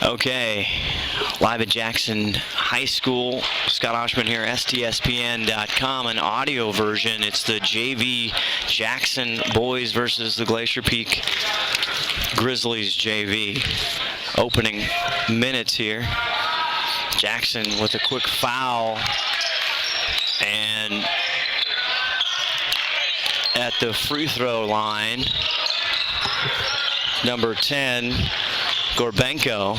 Okay, live at Jackson High School. Scott Oshman here, STSPN.com, an audio version. It's the JV Jackson boys versus the Glacier Peak Grizzlies JV. Opening minutes here. Jackson with a quick foul. And at the free throw line, number 10, Gorbenko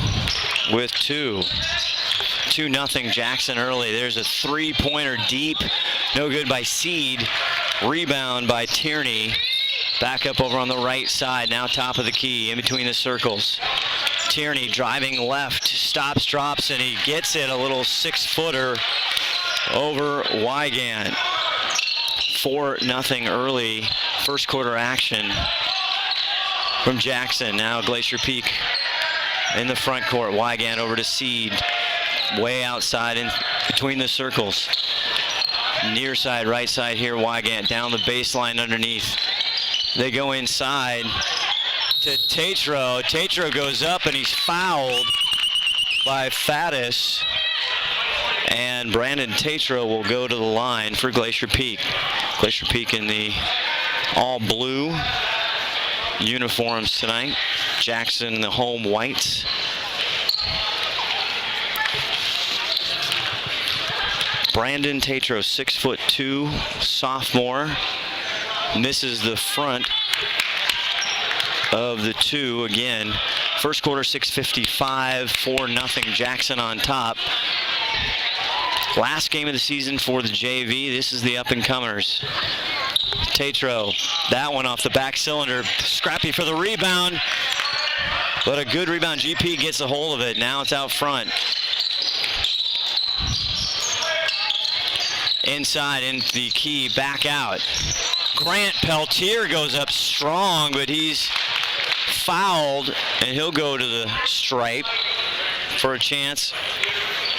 with 2-0 Jackson early. There's a three-pointer deep, no good by Seed. Rebound by Tierney. Back up over on the right side, now top of the key, in between the circles. Tierney driving left, stops, drops, and he gets it, a little six-footer over Wygant. 4-0 early, first quarter action from Jackson. Now Glacier Peak in the front court. Wygant over to Seed. Way outside in between the circles. Near side, right side here. Wygant down the baseline underneath. They go inside to Tatro. Tatro goes up and he's fouled by Faddis. And Brandon Tatro will go to the line for Glacier Peak. Glacier Peak in the all blue uniforms tonight. Jackson, the home whites. Brandon Tatro, 6'2", sophomore, misses the front of the two again. First quarter, 6:55, 4-0 Jackson on top. Last game of the season for the JV. This is the up-and-comers. Tatro, that one off the back cylinder. Scrappy for the rebound, but a good rebound. GP gets a hold of it. Now it's out front. Inside into the key, back out. Grant Peltier goes up strong, but he's fouled, and he'll go to the stripe for a chance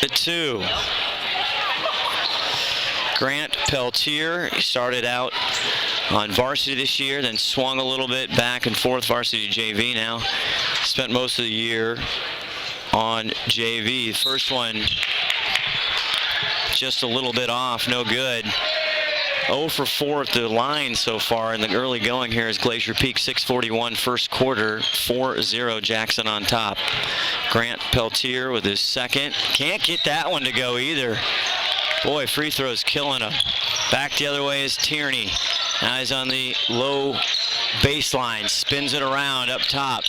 at 2. Grant Peltier, he started out on varsity this year, then swung a little bit back and forth, varsity JV now. Spent most of the year on JV. First one just a little bit off, no good. 0 for 4 at the line so far in the early going here is Glacier Peak. 6:41 first quarter, 4-0 Jackson on top. Grant Peltier with his second. Can't get that one to go either. Boy, free throws killing him. Back the other way is Tierney. Now he's on the low baseline, spins it around up top.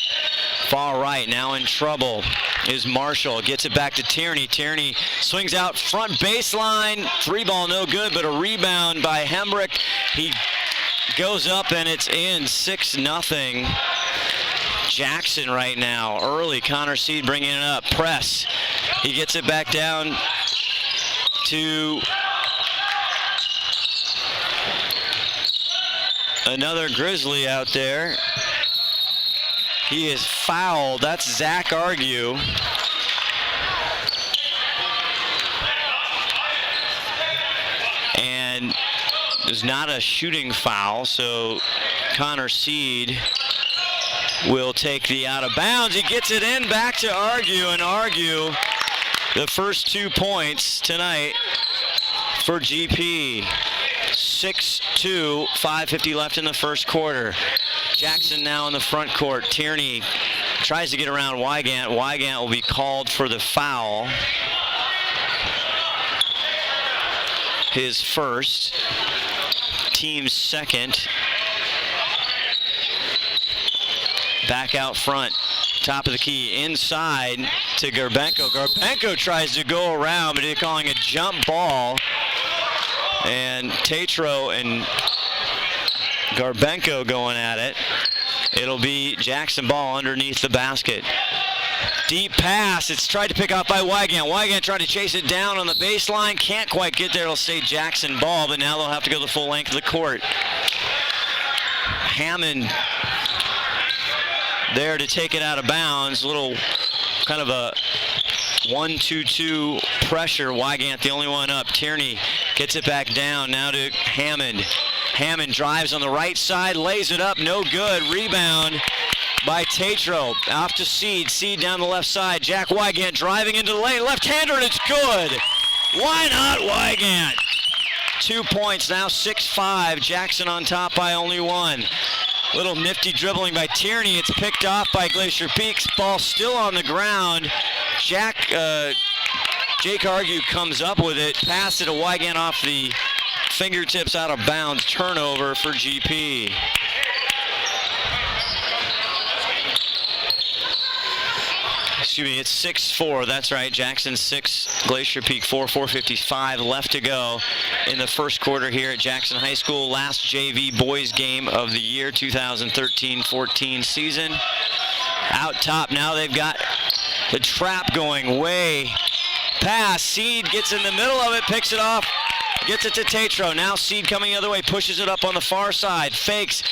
Far right, now in trouble is Marshall. Gets it back to Tierney. Tierney swings out front baseline. Three ball no good, but a rebound by Hembrick. He goes up and it's in. 6-0 Jackson right now. Early, Connor Seed bringing it up. Press. He gets it back down to another Grizzly out there. He is fouled. That's Zach Argue. And there's not a shooting foul, so Connor Seed will take the out of bounds. He gets it in, back to Argue, and Argue the first 2 points tonight for GP. 6-2, 5:50 left in the first quarter. Jackson now in the front court. Tierney tries to get around Wygant. Wygant will be called for the foul. His first, team's second. Back out front, top of the key, inside to Gorbenko. Gorbenko tries to go around, but they're calling a jump ball. And Tatro and Gorbenko going at it. It'll be Jackson ball underneath the basket. Deep pass. It's tried to pick off by Wygant. Wygant trying to chase it down on the baseline. Can't quite get there. It'll stay Jackson ball, but now they'll have to go the full length of the court. Hammond there to take it out of bounds. A little kind of a 1-2-2 pressure. Wygant the only one up. Tierney gets it back down now to Hammond. Hammond drives on the right side, lays it up, no good. Rebound by Tatro. Off to Seed. Seed down the left side. Jack Wygant driving into the lane. Left-hander, and it's good. Why not Wygant? 2 points, now 6-5. Jackson on top by only 1. Little nifty dribbling by Tierney. It's picked off by Glacier Peaks. Ball still on the ground. Jake Argue comes up with it. Pass it to Wygant off the fingertips, out of bounds. Turnover for GP. Excuse me, it's 6-4. That's right. Jackson 6, Glacier Peak 4. 4:55 left to go in the first quarter here at Jackson High School. Last JV boys game of the year, 2013-14 season. Out top now, they've got the trap going way past. Seed gets in the middle of it, picks it off. Gets it to Tatro. Now Seed coming the other way, pushes it up on the far side, fakes.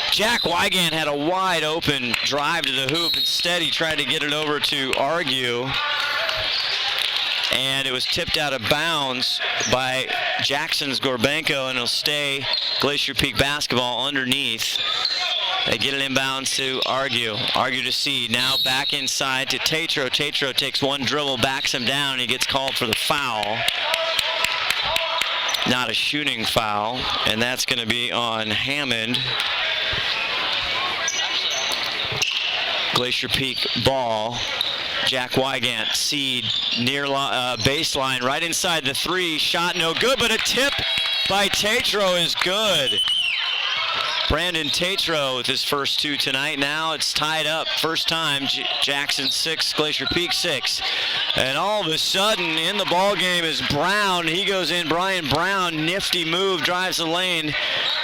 Jack Wygant had a wide open drive to the hoop. Instead, he tried to get it over to Argue. And it was tipped out of bounds by Jackson's Gorbenko, and it'll stay Glacier Peak basketball underneath. They get it inbounds to Argue. Argue to Seed. Now back inside to Tatro. Tatro takes one dribble, backs him down. He gets called for the foul. Not a shooting foul, and that's going to be on Hammond. Glacier Peak ball. Jack Wygant, Seed, near baseline, right inside the 3. Shot no good, but a tip by Tatro is good. Brandon Tatro with his first 2 tonight. Now it's tied up. First time, Jackson 6, Glacier Peak 6. And all of a sudden in the ball game is Brown. He goes in. Brian Brown, nifty move, drives the lane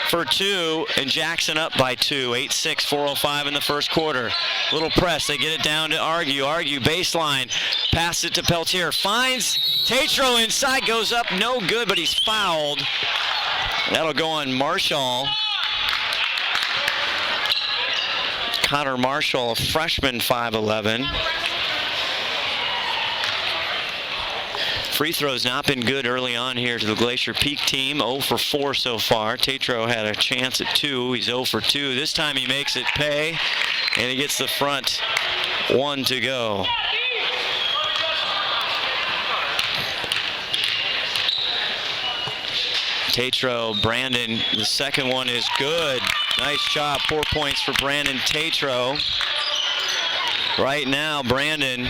for 2, and Jackson up by 2. 8-6, 4:05 in the first quarter. Little press. They get it down to Argue. Argue baseline. Pass it to Peltier. Finds Tatro inside. Goes up. No good, but he's fouled. That'll go on Marshall. Connor Marshall, a freshman, 5'11". Free throws not been good early on here to the Glacier Peak team. 0 for 4 so far. Tatro had a chance at 2. He's 0 for 2. This time he makes it pay, and he gets the front 1 to go. Tatro, Brandon, the second one is good. Nice job, 4 points for Brandon Tatro. Right now, Brandon,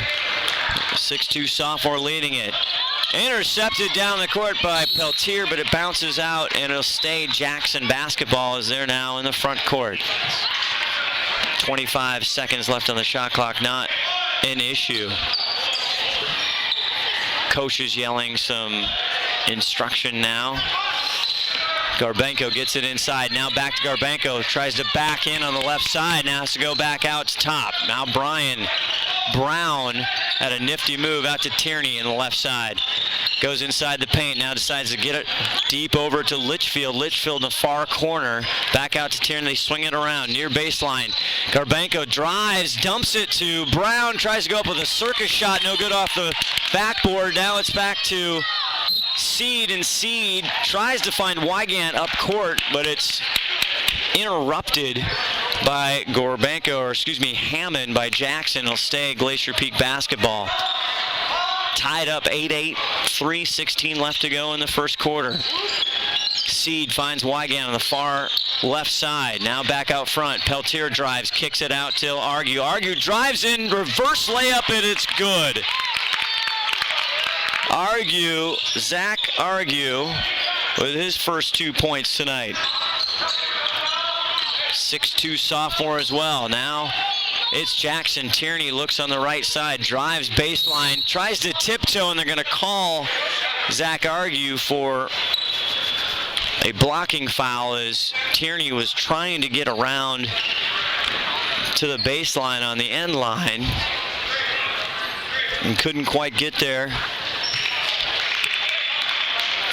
6'2" sophomore, leading it. Intercepted down the court by Peltier, but it bounces out, and it'll stay Jackson basketball as they're now in the front court. 25 seconds left on the shot clock, not an issue. Coach is yelling some instruction now. Gorbenko gets it inside. Now back to Gorbenko. Tries to back in on the left side. Now has to go back out to top. Now Brian Brown had a nifty move out to Tierney in the left side. Goes inside the paint. Now decides to get it deep over to Litchfield. Litchfield in the far corner. Back out to Tierney. They swing it around near baseline. Gorbenko drives, dumps it to Brown. Tries to go up with a circus shot. No good off the backboard. Now it's back to Seed, and Seed tries to find Wygant up court, but it's interrupted by Hammond by Jackson. It'll stay Glacier Peak basketball. Tied up 8-8, 3:16 left to go in the first quarter. Seed finds Wygant on the far left side. Now back out front. Peltier drives, kicks it out till Argue. Argue drives in, reverse layup, and it's good. Zach Argue with his first 2 points tonight. 6'2" sophomore as well. Now it's Jackson. Tierney looks on the right side, drives baseline, tries to tiptoe, and they're going to call Zach Argue for a blocking foul as Tierney was trying to get around to the baseline on the end line and couldn't quite get there.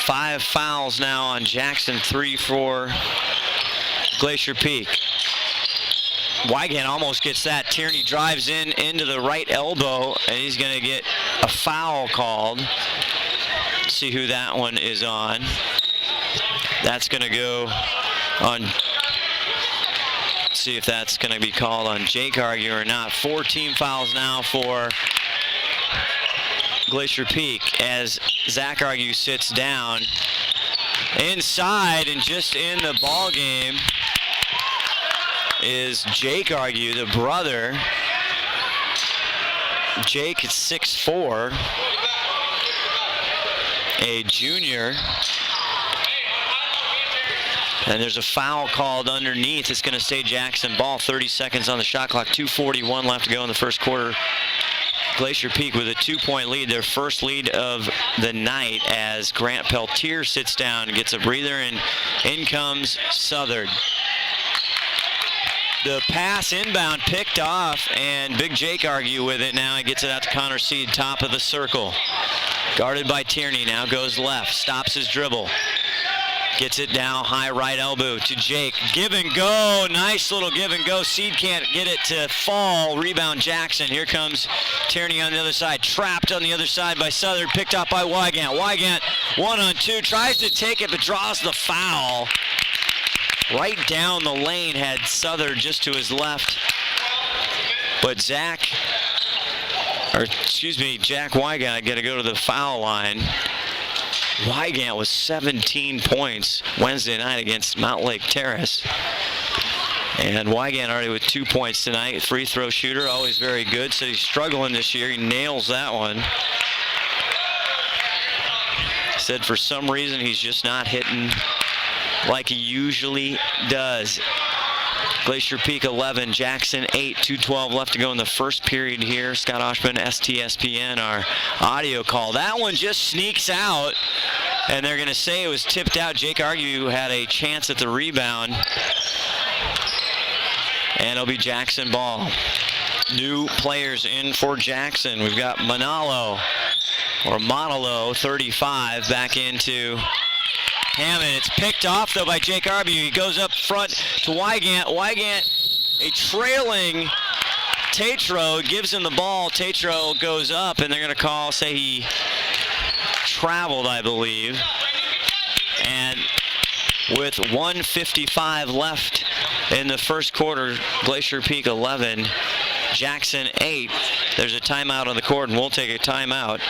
5 fouls now on Jackson, 3 for Glacier Peak. Wygant almost gets that. Tierney drives into the right elbow, and he's going to get a foul called. Let's see who that one is on. That's going to go on see if that's going to be called on Jake Argue or not. 4 team fouls now for Glacier Peak as Zach Argue sits down. Inside and just in the ball game is Jake Argue, the brother. Jake is 6'4", a junior. And there's a foul called underneath. It's going to stay Jackson ball. 30 seconds on the shot clock. 2:41 left to go in the first quarter. Glacier Peak with a 2-point lead, their first lead of the night, as Grant Peltier sits down and gets a breather, and in comes Southern. The pass inbound picked off, and Big Jake Argue with it now. He gets it out to Connor Seed, top of the circle. Guarded by Tierney, now goes left, stops his dribble. Gets it down, high right elbow to Jake. Give and go, nice little give and go. Seed can't get it to fall. Rebound Jackson. Here comes Tierney on the other side. Trapped on the other side by Southern. Picked up by Wygant. Wygant 1-on-2. Tries to take it but draws the foul. Right down the lane had Southern just to his left. But Jack Wygant got to go to the foul line. Wygant was 17 points Wednesday night against Mount Lake Terrace. And Wygant already with 2 points tonight. Free throw shooter, always very good. So he's struggling this year. He nails that one. Said for some reason he's just not hitting like he usually does. Glacier Peak 11, Jackson 8, 2:12 left to go in the first period here. Scott Oshman, STSPN, our audio call. That one just sneaks out, and they're going to say it was tipped out. Jake Argue had a chance at the rebound, and it'll be Jackson ball. New players in for Jackson. We've got Manalo, 35, back into Hammond. It's picked off though by Jake Argue. He goes up front to Wygant. Wygant, a trailing Tatro, gives him the ball. Tatro goes up, and they're going to say he traveled, I believe. And with 1:55 left in the first quarter, Glacier Peak 11, Jackson 8. There's a timeout on the court, and we'll take a timeout.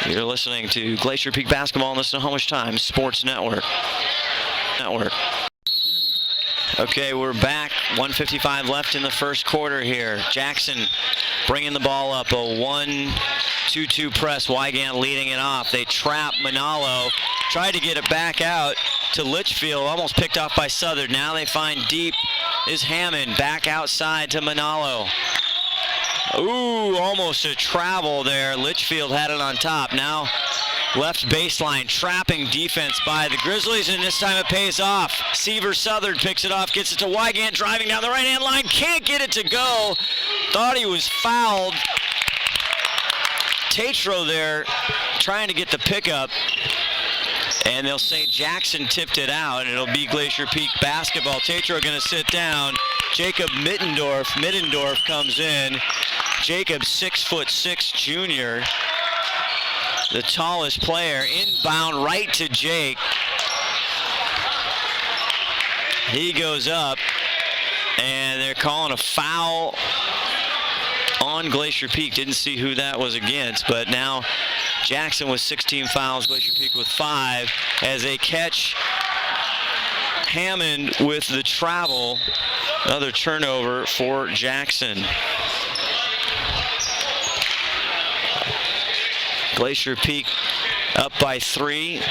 You're listening to Glacier Peak Basketball on the Snohomish Times Sports Network. Okay, we're back. 1:55 left in the first quarter here. Jackson bringing the ball up. A 1-2-2 press. Wygant leading it off. They trap Manalo. Tried to get it back out to Litchfield. Almost picked off by Southern. Now they find deep is Hammond. Back outside to Manalo. Ooh, almost a travel there. Litchfield had it on top. Now left baseline, trapping defense by the Grizzlies, and this time it pays off. Seaver Southern picks it off, gets it to Wygant, driving down the right-hand line, can't get it to go. Thought he was fouled. Tatro there trying to get the pickup, and they'll say Jackson tipped it out, and it'll be Glacier Peak basketball. Tatro going to sit down. Jacob Middendorf comes in. Jacob, 6'6", junior, the tallest player. Inbound right to Jake. He goes up, and they're calling a foul on Glacier Peak. Didn't see who that was against, but now Jackson with 16 fouls, Glacier Peak with 5, as they catch Hammond with the travel. Another turnover for Jackson. Glacier Peak up by 3.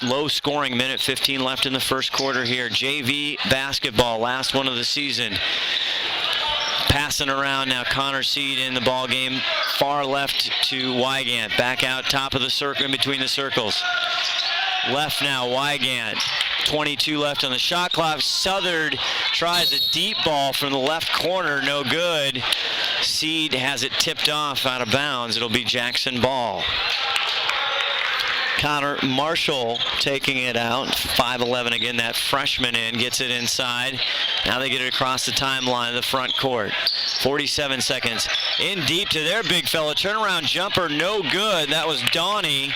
Low scoring minute, 15 left in the first quarter here. JV basketball, last one of the season. Passing around now, Connor Seed in the ball game. Far left to Wygant. Back out top of the circle, in between the circles. Left now, Wygant. 22 left on the shot clock. Southern tries a deep ball from the left corner, no good. Seed has it tipped off out of bounds. It'll be Jackson ball. Connor Marshall taking it out. 5'11" again, that freshman gets it inside. Now they get it across the timeline of the front court. 47 seconds. In deep to their big fella. Turnaround jumper, no good. That was Donnie.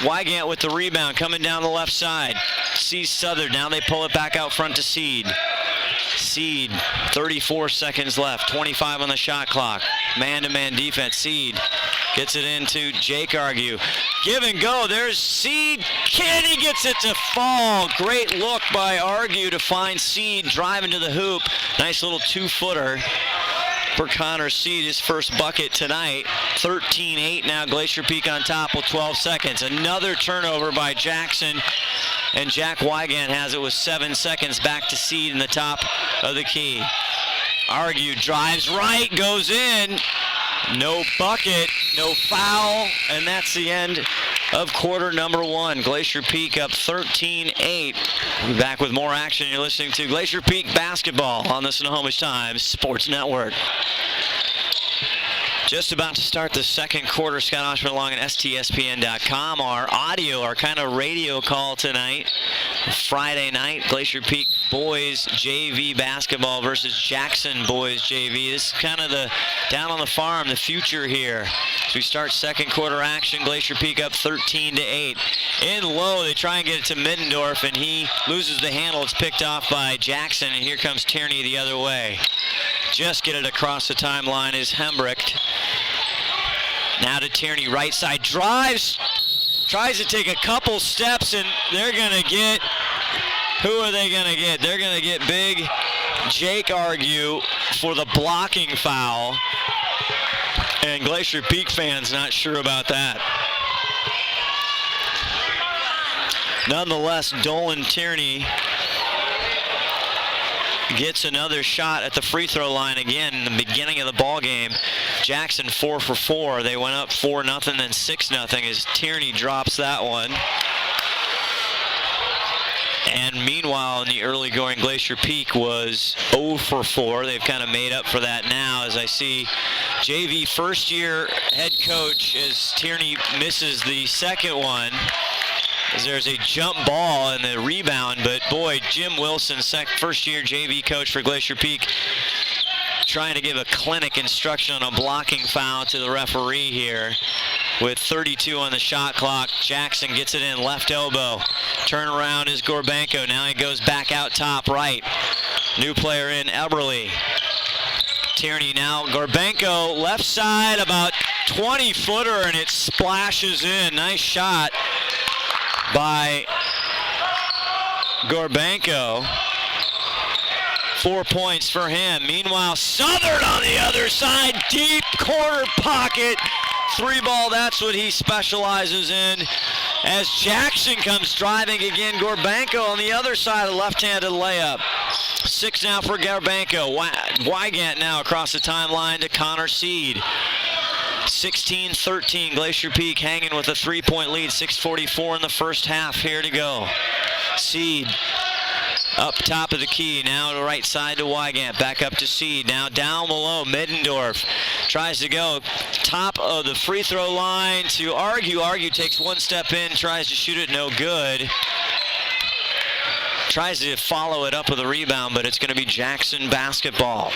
Wygant with the rebound, coming down the left side. Sees Southern. Now they pull it back out front to Seed. Seed, 34 seconds left, 25 on the shot clock. Man-to-man defense. Seed gets it into Jake Argue. Give and go. There's Seed. Kenny gets it to fall. Great look by Argue to find Seed driving to the hoop. Nice little two-footer for Connor Seed, his first bucket tonight. 13-8 now. Glacier Peak on top with 12 seconds. Another turnover by Jackson. And Jack Wygant has it with 7 seconds. Back to Seed in the top of the key. Argue drives right, goes in. No bucket, no foul, and that's the end of quarter number one. Glacier Peak up 13-8. We'll be back with more action. You're listening to Glacier Peak Basketball on the Snohomish Times Sports Network. Just about to start the second quarter. Scott Oshman along at STSPN.com. Our audio, our kind of radio call tonight. Friday night, Glacier Peak boys JV basketball versus Jackson boys JV. This is kind of the down on the farm, the future here. As we start second quarter action, Glacier Peak up 13-8. In low, they try and get it to Middendorf, and he loses the handle. It's picked off by Jackson, and here comes Tierney the other way. Just get it across the timeline is Hembrecht. Now to Tierney, right side, drives, tries to take a couple steps, and they're going to get, who are they going to get? They're going to get big Jake Argue for the blocking foul, and Glacier Peak fans not sure about that. Nonetheless, Dolan Tierney gets another shot at the free throw line again in the beginning of the ball game. Jackson 4 for 4. They went up 4-0, then 6-0 as Tierney drops that one. And meanwhile, in the early going, Glacier Peak was 0 for 4. They've kind of made up for that now, as I see JV first year head coach as Tierney misses the second one. As there's a jump ball and the rebound, but boy, Jim Wilson, first-year JV coach for Glacier Peak, trying to give a clinic instruction on a blocking foul to the referee here. With 32 on the shot clock, Jackson gets it in, left elbow. Turnaround is Gorbenko. Now he goes back out top right. New player in, Eberly. Tierney now, Gorbenko, left side, about 20-footer, and it splashes in. Nice shot by Gorbenko. 4 points for him. Meanwhile, Southern on the other side, deep corner pocket. Three ball, that's what he specializes in. As Jackson comes driving again, Gorbenko on the other side, a left-handed layup. 6 now for Gorbenko. Wygant now across the timeline to Connor Seed. 16-13, Glacier Peak hanging with a 3-point lead. 6:44 in the first half here to go. Seed up top of the key, now to right side to Wygant, back up to Seed, now down below, Middendorf tries to go top of the free throw line to Argue. Argue takes one step in, tries to shoot it, no good. Tries to follow it up with a rebound, but it's going to be Jackson basketball.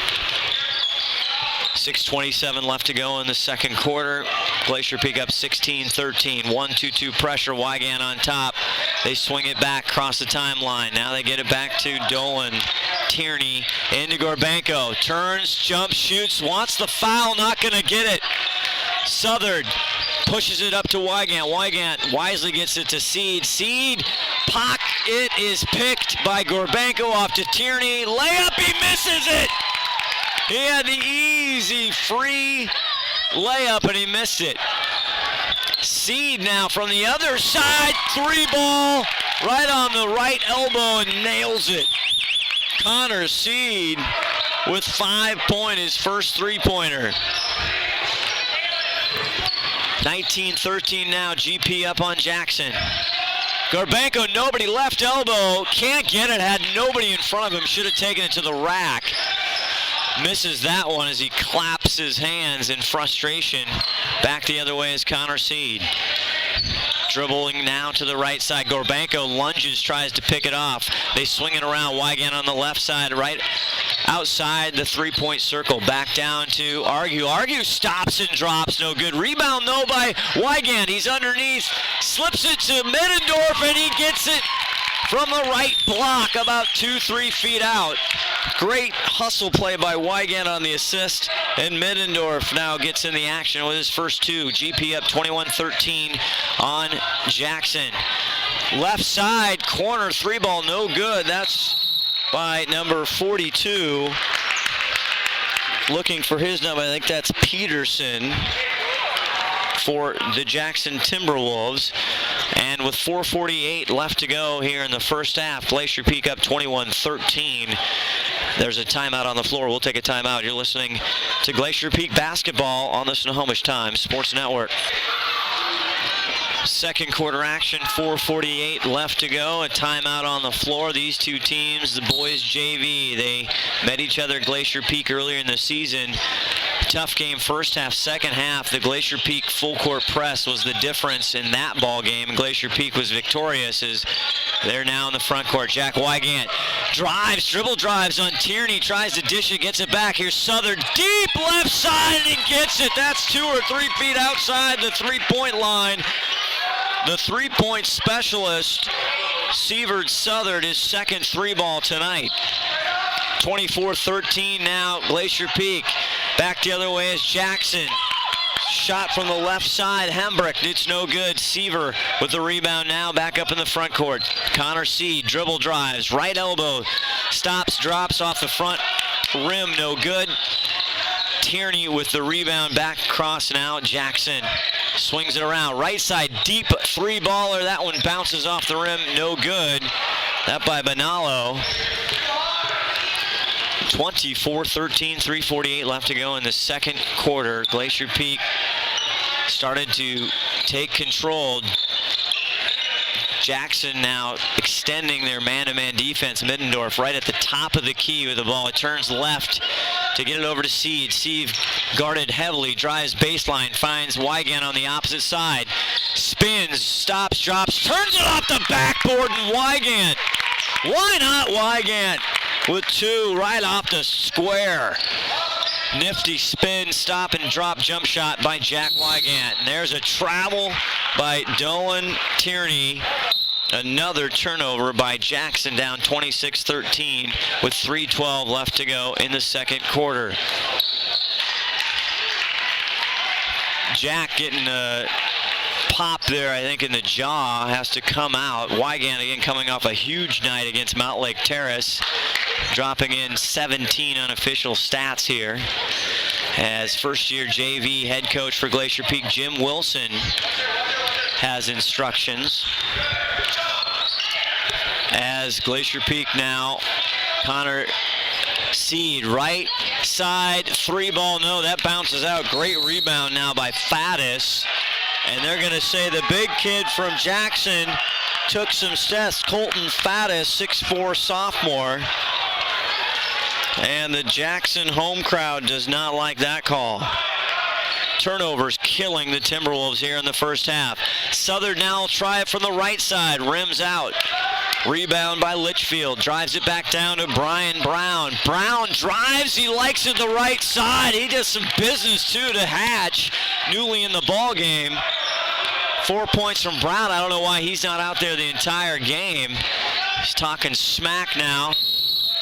6:27 left to go in the second quarter. Glacier Peak up 16-13. 1-2-2 pressure. Wygant on top. They swing it back across the timeline. Now they get it back to Dolan. Tierney into Gorbenko. Turns, jumps, shoots, wants the foul, not going to get it. Southern pushes it up to Wygant. Wygant wisely gets it to Seed. Seed, it is picked by Gorbenko off to Tierney. Layup, he misses it. He had the easy, free layup, and he missed it. Seed now from the other side, 3-ball, right on the right elbow, and nails it. Connor Seed with 5 points, his first 3-pointer. 19-13 now, GP up on Jackson. Gorbenko, nobody, left elbow, can't get it, had nobody in front of him, should have taken it to the rack. Misses that one as he claps his hands in frustration. Back the other way is Connor Seed. Dribbling now to the right side. Gorbenko lunges, tries to pick it off. They swing it around. Wygant on the left side, right outside the 3-point circle. Back down to Argue. Argue stops and drops. No good. Rebound, though, by Wygant. He's underneath. Slips it to Middendorf, and he gets it from the right block, about 2-3 feet out. Great hustle play by Wygant on the assist, and Middendorf now gets in the action with his first two. GP up 21-13 on Jackson. Left side corner three ball, no good. That's by number 42. Looking for his number, I think that's Peterson for the Jackson Timberwolves. And with 4:48 left to go here in the first half, Glacier Peak up 21-13. There's a timeout on the floor. We'll take a timeout. You're listening to Glacier Peak basketball on the Snohomish Times Sports Network. Second quarter action, 4:48 left to go. A timeout on the floor. These two teams, the boys JV, they met each other at Glacier Peak earlier in the season. Tough game first half. Second half, the Glacier Peak full court press was the difference in that ball game. Glacier Peak was victorious as they're now in the front court. Jack Wygant drives, dribble drives on Tierney, tries to dish it, gets it back. Here's Southern, deep left side, and he gets it. That's 2 or 3 feet outside the three-point line. The three-point specialist, Sievert Southard, his second three ball tonight. 24-13 now, Glacier Peak. Back the other way is Jackson. Shot from the left side, Hembrick, it's no good. Seaver with the rebound now, back up in the front court. Connor C, dribble drives, right elbow, stops, drops off the front rim, no good. Tierney with the rebound, back across now, Jackson swings it around, right side, deep three-baller, that one bounces off the rim, no good. That by Bonallo. 24-13, 3:48 left to go in the second quarter. Glacier Peak started to take control. Jackson now extending their man-to-man defense. Middendorf right at the top of the key with the ball. It turns left to get it over to Seed. Seed guarded heavily, drives baseline, finds Wygant on the opposite side. Spins, stops, drops, turns it off the backboard, and Wygant. Why not Wygant? With two right off the square. Nifty spin, stop and drop jump shot by Jack Wygant. And there's a travel by Dolan Tierney. Another turnover by Jackson, down 26-13 with 3:12 left to go in the second quarter. Jack getting a pop there, I think, in the jaw, has to come out. Wygant again coming off a huge night against Mount Lake Terrace, dropping in 17 unofficial stats here. As first-year JV head coach for Glacier Peak, Jim Wilson, has instructions. As Glacier Peak now, Connor Seed, right side, three ball, no, that bounces out. Great rebound now by Faddis. And they're going to say the big kid from Jackson took some steps. Colton Faddis, 6'4" sophomore. And the Jackson home crowd does not like that call. Turnovers killing the Timberwolves here in the first half. Southern now will try it from the right side. Rims out. Rebound by Litchfield. Drives it back down to Brian Brown. Brown drives. He likes it the right side. He does some business too to Hatch, newly in the ball game. 4 points from Brown. I don't know why he's not out there the entire game. He's talking smack now.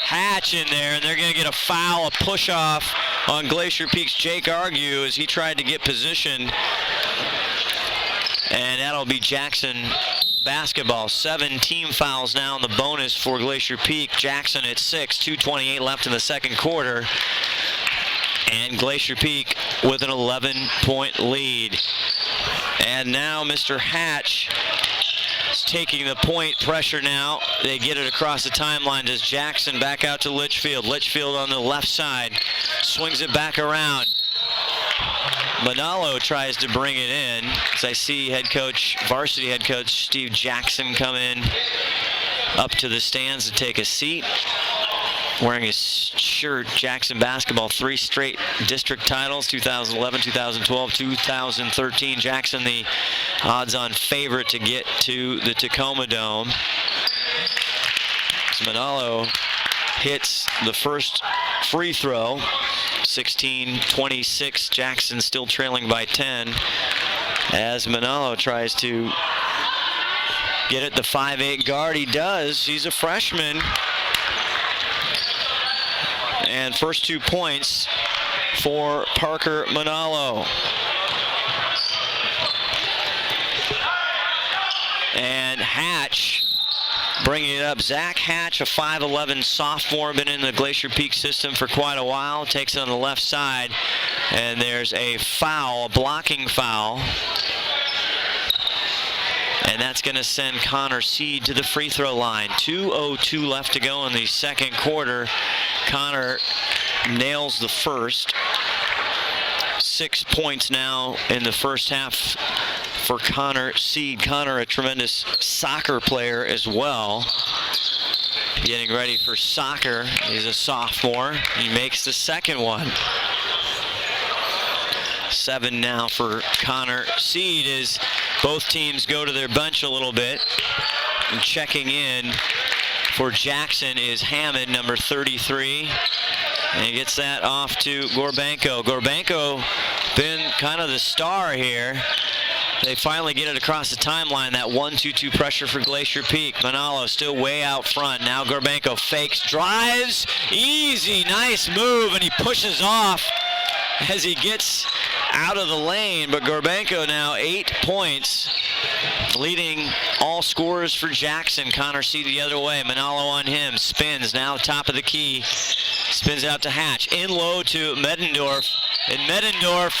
Hatch in there, and they're going to get a foul, a push-off on Glacier Peak's Jake Argue as he tried to get position. And that'll be Jackson basketball. 7 team fouls now in the bonus for Glacier Peak. Jackson at 6, 2:28 left in the second quarter. And Glacier Peak with an 11-point lead. And now Mr. Hatch is taking the point pressure now. They get it across the timeline. Does Jackson back out to Litchfield. Litchfield on the left side. Swings it back around. Manalo tries to bring it in. As I see varsity head coach Steve Jackson come in up to the stands to take a seat. Wearing his shirt, Jackson basketball, 3 straight district titles, 2011, 2012, 2013. Jackson, the odds-on favorite to get to the Tacoma Dome. So Manalo hits the first free throw, 16-26. Jackson still trailing by 10 as Manalo tries to get it the 5'8" guard? He does. He's a freshman. And first 2 points for Parker Manalo. And Hatch bringing it up. Zach Hatch, a 5'11" sophomore, been in the Glacier Peak system for quite a while. Takes it on the left side. And there's a foul, a blocking foul. And that's going to send Connor Seed to the free throw line. 2:02 left to go in the second quarter. Connor nails the first. 6 points now in the first half for Connor Seed. Connor, a tremendous soccer player as well. Getting ready for soccer. He's a sophomore. He makes the second one. 7 now for Connor Seed as both teams go to their bench a little bit. And checking in for Jackson is Hammond, number 33. And he gets that off to Gorbenko. Gorbenko been kind of the star here. They finally get it across the timeline. That 1-2-2 pressure for Glacier Peak. Manalo still way out front. Now Gorbenko fakes, drives, easy, nice move, and he pushes off as he gets out of the lane. But Gorbenko now 8 points, leading all scorers for Jackson. Connor Seed the other way. Manalo on him, spins now top of the key, spins out to Hatch, in low to Medendorf, and Medendorf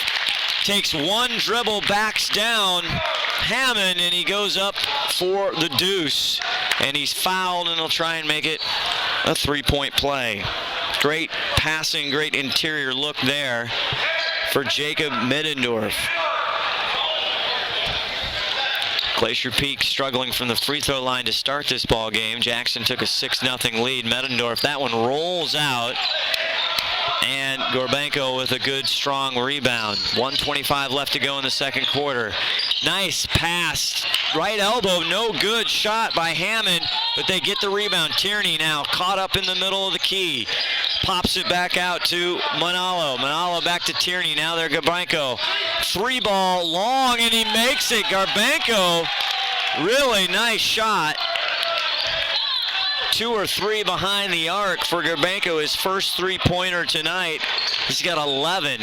takes one dribble, backs down Hammond, and he goes up for the deuce, and he's fouled, and he'll try and make it a 3-point play. Great passing, great interior look there for Jacob Medendorf. Glacier Peak struggling from the free throw line to start this ball game. Jackson took a 6-0 lead. Medendorf, that one rolls out. And Gorbenko with a good, strong rebound. 1:25 left to go in the second quarter. Nice pass. Right elbow, no good. Shot by Hammond, but they get the rebound. Tierney now caught up in the middle of the key. Pops it back out to Manalo. Manalo back to Tierney. Now they're Gorbenko. 3-ball long, and he makes it. Gorbenko, really nice shot. 2 or 3 behind the arc for Gorbenko, his first 3-pointer tonight. He's got 11.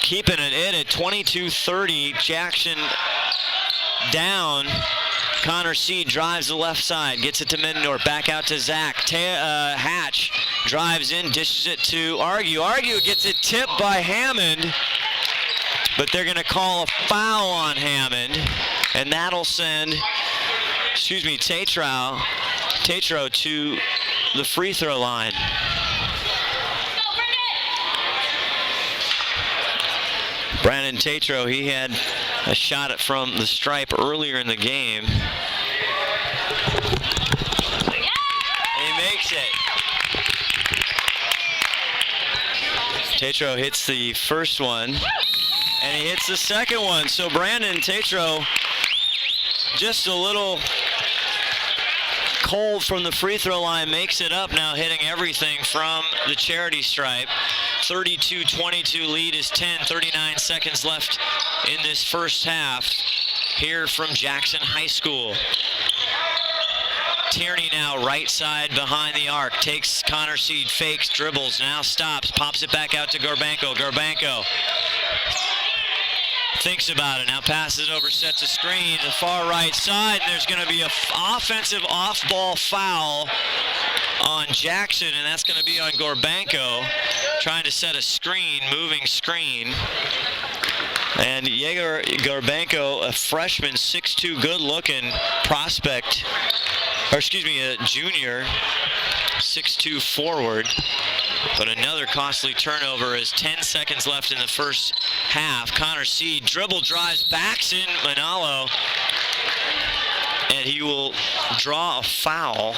Keeping it in at 22-30. Jackson down. Connor Seed drives the left side, gets it to Medendorf, back out to Zach. Hatch drives in, dishes it to Argue. Argue gets it tipped by Hammond, but they're going to call a foul on Hammond, and that'll send Tatro to the free throw line. Brandon Tatro, he had a shot at from the stripe earlier in the game. He makes it. Tatro hits the first one, and he hits the second one. So Brandon Tatro, just a little cold from the free throw line, makes it up now, hitting everything from the charity stripe. 32-22 lead is 10, 39 seconds left in this first half here from Jackson High School. Tierney now right side behind the arc, takes Connor Seed, fakes, dribbles, now stops, pops it back out to Gorbenko. Gorbenko thinks about it, now passes it over, sets a screen to the far right side, and there's going to be an offensive off-ball foul on Jackson, and that's going to be on Gorbenko, trying to set a screen, moving screen. And Yegor Gorbenko, a freshman, 6'2", good-looking prospect, or excuse me, a junior, 6'2" forward. But another costly turnover as 10 seconds left in the first half. Connor Seed dribble drives, backs in Manalo, and he will draw a foul,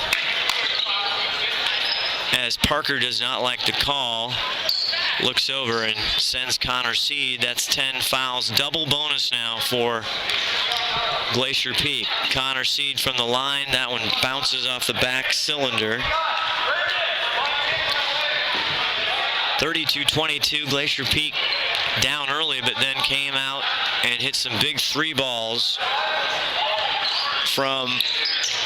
as Parker does not like the call. Looks over and sends Connor Seed. That's 10 fouls, double bonus now for Glacier Peak. Connor Seed from the line, that one bounces off the back cylinder. 32-22, Glacier Peak down early, but then came out and hit some big 3 balls. from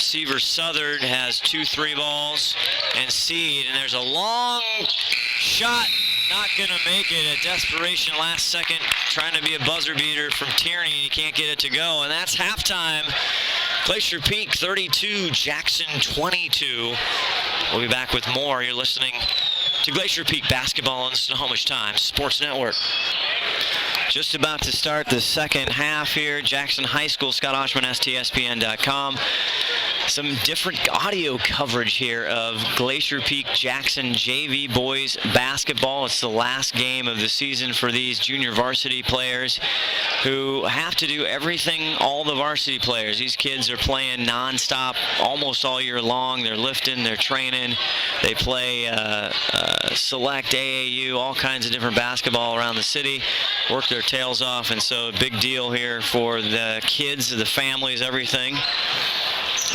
Seaver Southern has 2 3-balls and Seed, and there's a long shot, not gonna make it. A desperation last second, trying to be a buzzer beater from Tierney, and he can't get it to go, and that's halftime. Glacier Peak 32, Jackson 22. We'll be back with more. You're listening to Glacier Peak Basketball on the Snohomish Times Sports Network. Just about to start the second half here. Jackson High School, Scott Oshman, STSPN.com. Some different audio coverage here of Glacier Peak Jackson JV boys basketball. It's the last game of the season for these junior varsity players who have to do everything all the varsity players. These kids are playing nonstop almost all year long. They're lifting, they're training. They play select AAU, all kinds of different basketball around the city, work their tails off, and so big deal here for the kids, the families, everything.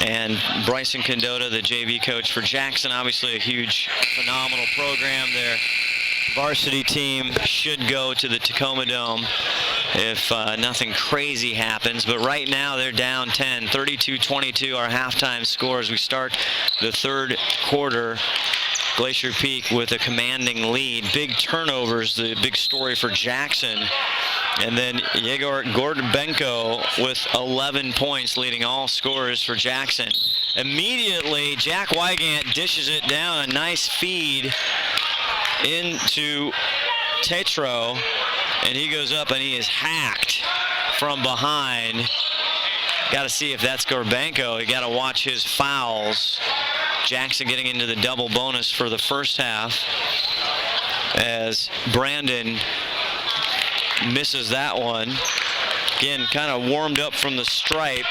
And Bryson Condota, the JV coach for Jackson, obviously a huge, phenomenal program. Their varsity team should go to the Tacoma Dome if nothing crazy happens. But right now they're down 10, 32-22, our halftime score as we start the third quarter. Glacier Peak with a commanding lead. Big turnovers, the big story for Jackson. And then Yegor Gorbenko with 11 points, leading all scorers for Jackson. Immediately, Jack Wygant dishes it down, a nice feed into Tetro, and he goes up and he is hacked from behind. Got to see if that's Gorbenko. You got to watch his fouls. Jackson getting into the double bonus for the first half as Brandon misses that one. Again, kind of warmed up from the stripe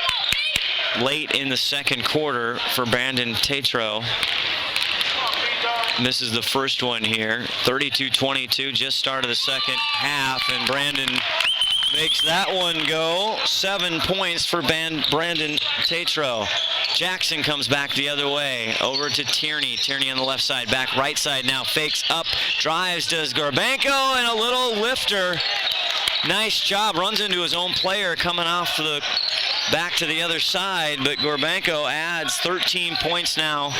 late in the second quarter for Brandon Tetro. Misses the first one here. 32-22, just started the second half, and Brandon makes that one go. 7 points for Brandon Tetro. Jackson comes back the other way, over to Tierney. Tierney on the left side, back right side now, fakes up, drives, does Gorbenko, and a little lifter. Nice job, runs into his own player coming off the back to the other side, but Gorbenko adds 13 points now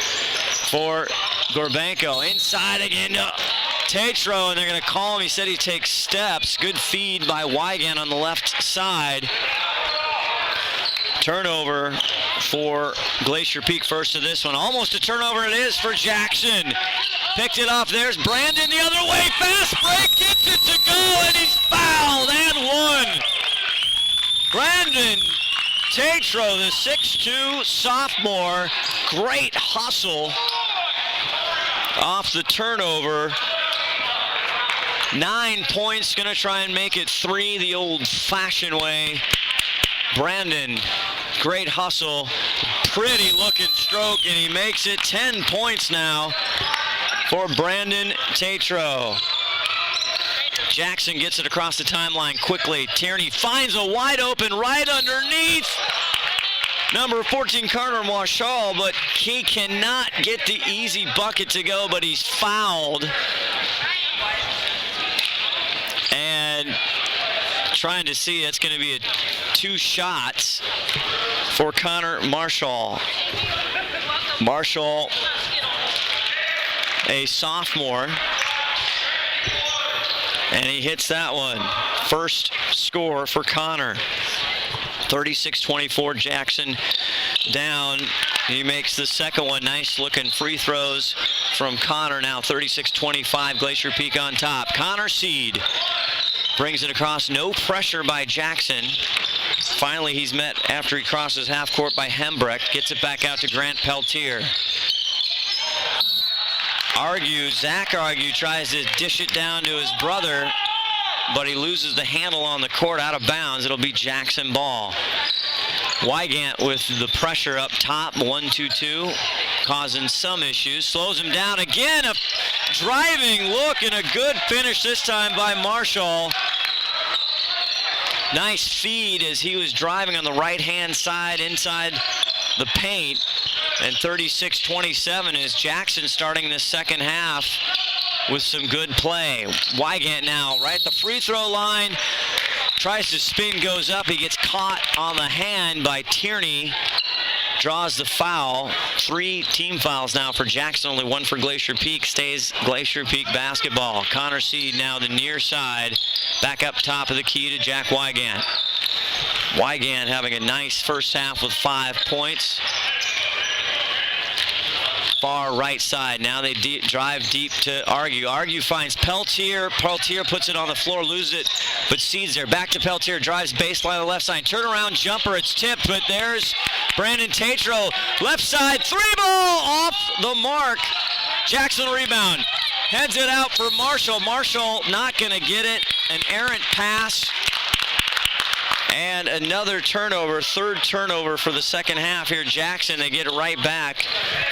for Gorbenko. Inside again to Tetro, and they're going to call him. He said he takes steps. Good feed by Wygant on the left side. Turnover for Glacier Peak first of this one. Almost a turnover it is for Jackson. Picked it off. There's Brandon the other way. Fast break. Gets it to go, and he's fouled and one. Brandon Tetro, the 6'2 sophomore. Great hustle off the turnover. 9 points. Going to try and make it 3 the old-fashioned way. Brandon, great hustle, pretty looking stroke, and he makes it 10 points now for Brandon Tetro. Jackson gets it across the timeline quickly. Tierney finds a wide open right underneath number 14 Carter Marshall, but he cannot get the easy bucket to go, but he's fouled. And trying to see, that's going to be 2 shots for Connor Marshall. Marshall, a sophomore, and he hits that one. First score for Connor. 36-24, Jackson down. He makes the second one. Nice looking free throws from Connor now. 36-25, Glacier Peak on top. Connor Seed brings it across, no pressure by Jackson. Finally, he's met after he crosses half court by Hembrecht. Gets it back out to Grant Peltier. Zach Argue tries to dish it down to his brother, but he loses the handle on the court, out of bounds. It'll be Jackson ball. Wygant with the pressure up top, 1-2-2, causing some issues. Slows him down again, a driving look and a good finish this time by Marshall. Nice feed as he was driving on the right-hand side inside the paint. And 36-27 is Jackson starting the second half with some good play. Wygant now right at the free throw line. Tries to spin, goes up. He gets caught on the hand by Tierney. draws the foul. 3 team fouls now for Jackson, only 1 for Glacier Peak. Stays Glacier Peak basketball. Connor Seed now the near side. Back up top of the key to Jack Wygant. Wygant having a nice first half with 5 points. Far right side. Now they drive deep to Argue. Argue finds Peltier. Peltier puts it on the floor, loses it, but Seed's there. Back to Peltier. Drives baseline on the left side. Turnaround jumper. It's tipped, but there's Brandon Tatro. Left side. 3-ball off the mark. Jackson rebound. Heads it out for Marshall. Marshall not going to get it. An errant pass. And another turnover, 3rd turnover for the second half here. Jackson, they get it right back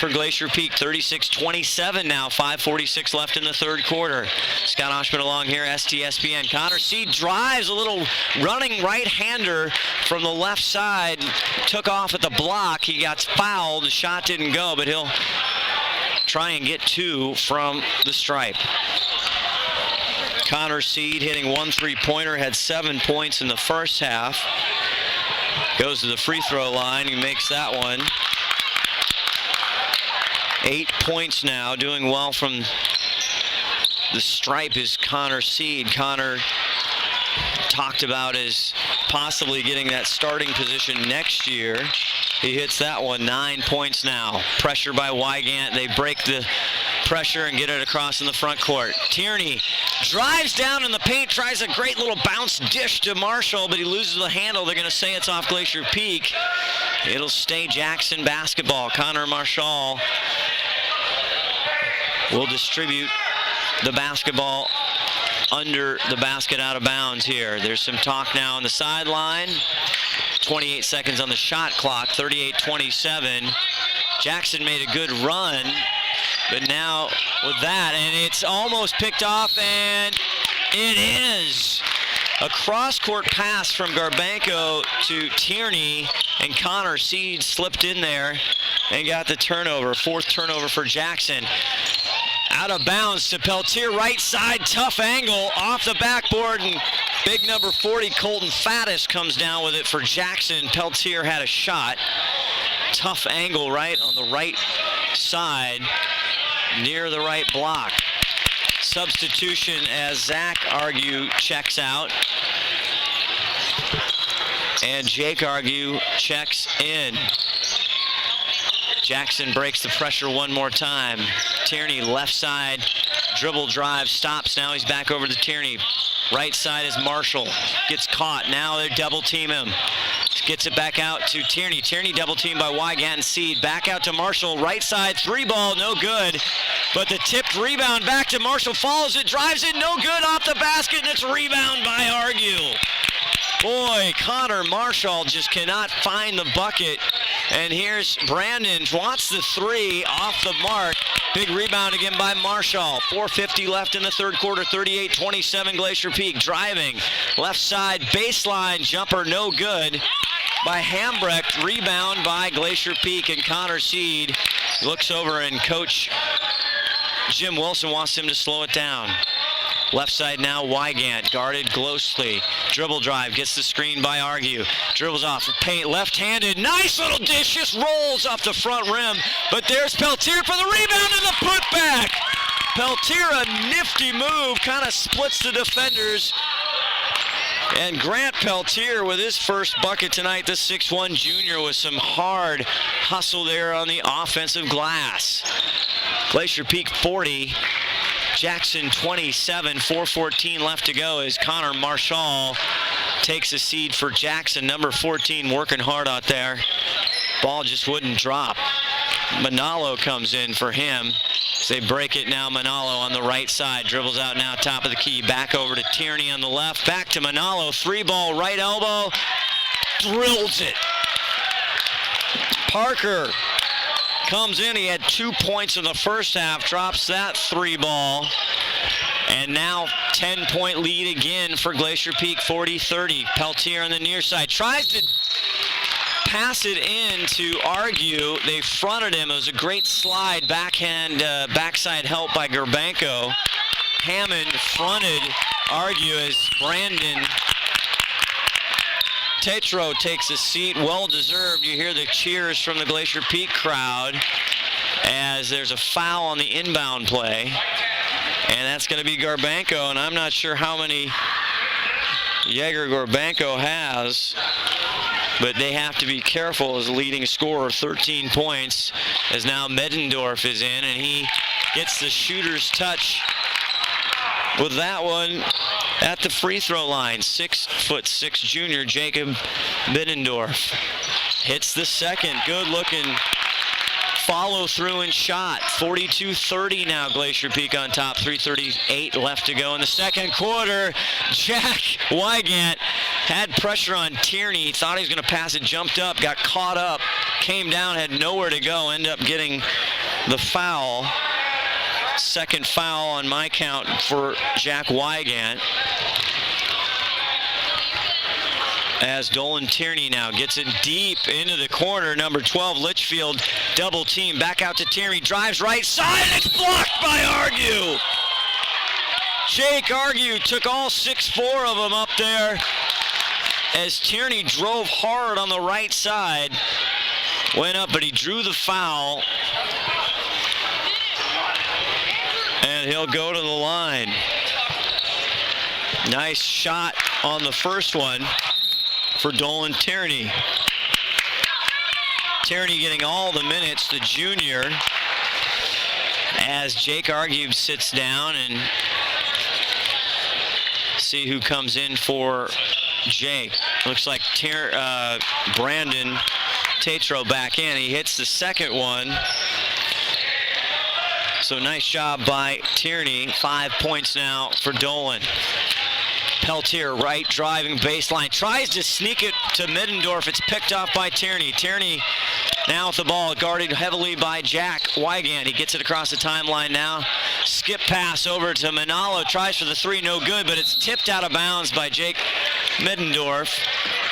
for Glacier Peak. 36-27 now, 5:46 left in the 3rd quarter. Scott Oshman along here, STSPN. Connor Seed drives a little running right-hander from the left side. Took off at the block. He got fouled. The shot didn't go, but he'll try and get 2 from the stripe. Connor Seed hitting 1 3-pointer, had 7 points in the first half. Goes to the free throw line, he makes that one. 8 points now, doing well from the stripe is Connor Seed. Connor talked about as possibly getting that starting position next year. He hits that one, 9 points now. Pressure by Wygant, they break the pressure and get it across in the front court. Tierney drives down in the paint, tries a great little bounce dish to Marshall, but he loses the handle. They're going to say it's off Glacier Peak. It'll stay Jackson basketball. Connor Marshall will distribute the basketball under the basket out of bounds here. There's some talk now on the sideline. 28 seconds on the shot clock, 38-27. Jackson made a good run. But now with that, and it's almost picked off, and it is. A cross-court pass from Garbanco to Tierney, and Connor Seed slipped in there and got the turnover. 4th turnover for Jackson. Out of bounds to Peltier, right side, tough angle off the backboard, and big number 40, Colton Faddis, comes down with it for Jackson. Peltier had a shot. Tough angle right on the right side, near the right block. Substitution as Zach Argue checks out. And Jake Argue checks in. Jackson breaks the pressure one more time. Tierney left side, dribble drive, stops. Now he's back over to Tierney. Right side is Marshall. Gets caught. Now they double team him. Gets it back out to Tierney. Tierney double teamed by Wygant and Seed. Back out to Marshall. Right side, 3-ball, no good. But the tipped rebound back to Marshall. Follows it, drives it, no good off the basket, and it's rebound by Argue. Boy, Connor Marshall just cannot find the bucket. And here's Brandon, wants the 3 off the mark. Big rebound again by Marshall. 4:50 left in the 3rd quarter, 38-27 Glacier Peak. Driving, left side, baseline, jumper no good by Hambrecht. Rebound by Glacier Peak, and Connor Seed looks over, and Coach Jim Wilson wants him to slow it down. Left side now, Wygant, guarded closely. Dribble drive, gets the screen by Argue. Dribbles off the paint, left-handed. Nice little dish, just rolls off the front rim. But there's Peltier for the rebound and the putback. Peltier, a nifty move, kind of splits the defenders. And Grant Peltier with his first bucket tonight, the 6'1 junior, with some hard hustle there on the offensive glass. Glacier Peak 40. Jackson 27, 4:14 left to go as Connor Marshall takes a seed for Jackson. Number 14 working hard out there. Ball just wouldn't drop. Manalo comes in for him. They break it now. Manalo on the right side. Dribbles out now, top of the key. Back over to Tierney on the left. Back to Manalo. 3-ball, right elbow. Drills it. Parker comes in. He had 2 points in the first half. Drops that 3-ball. And now 10-point lead again for Glacier Peak, 40-30. Peltier on the near side. Tries to pass it in to Argue. They fronted him. It was a great slide, backside help by Garbanco. Hammond fronted Argue as Brandon Tetro takes a seat, well deserved. You hear the cheers from the Glacier Peak crowd as there's a foul on the inbound play. And that's going to be Garbanco, and I'm not sure how many Jaeger Garbanco has, but they have to be careful as leading scorer, 13 points, as now Middendorf is in, and he gets the shooter's touch with that one at the free throw line. 6'6" junior Jacob Middendorf hits the second. Good looking follow through and shot. 42-30 now, Glacier Peak on top. 3:38 left to go in the second quarter. Jack Wygant had pressure on Tierney, thought he was going to pass it, jumped up, got caught up, came down, had nowhere to go, ended up getting the foul. Second foul on my count for Jack Wygant. As Dolan Tierney now gets it deep into the corner. Number 12, Litchfield, double team. Back out to Tierney, drives right side, and it's blocked by Argue. Jake Argue took all 6'4" of them up there as Tierney drove hard on the right side. Went up, but he drew the foul. And he'll go to the line. Nice shot on the first one for Dolan Tierney. Tierney getting all the minutes, the junior, as Jake Argue sits down, and see who comes in for Jake. Looks like Brandon Tetro back in. He hits the second one. So nice job by Tierney. 5 points now for Dolan. Peltier, right, driving baseline, tries to sneak it to Middendorf. It's picked off by Tierney. Tierney now with the ball, guarded heavily by Jack Wygant. He gets it across the timeline now. Skip pass over to Manalo, tries for the three, no good, but it's tipped out of bounds by Jake Middendorf.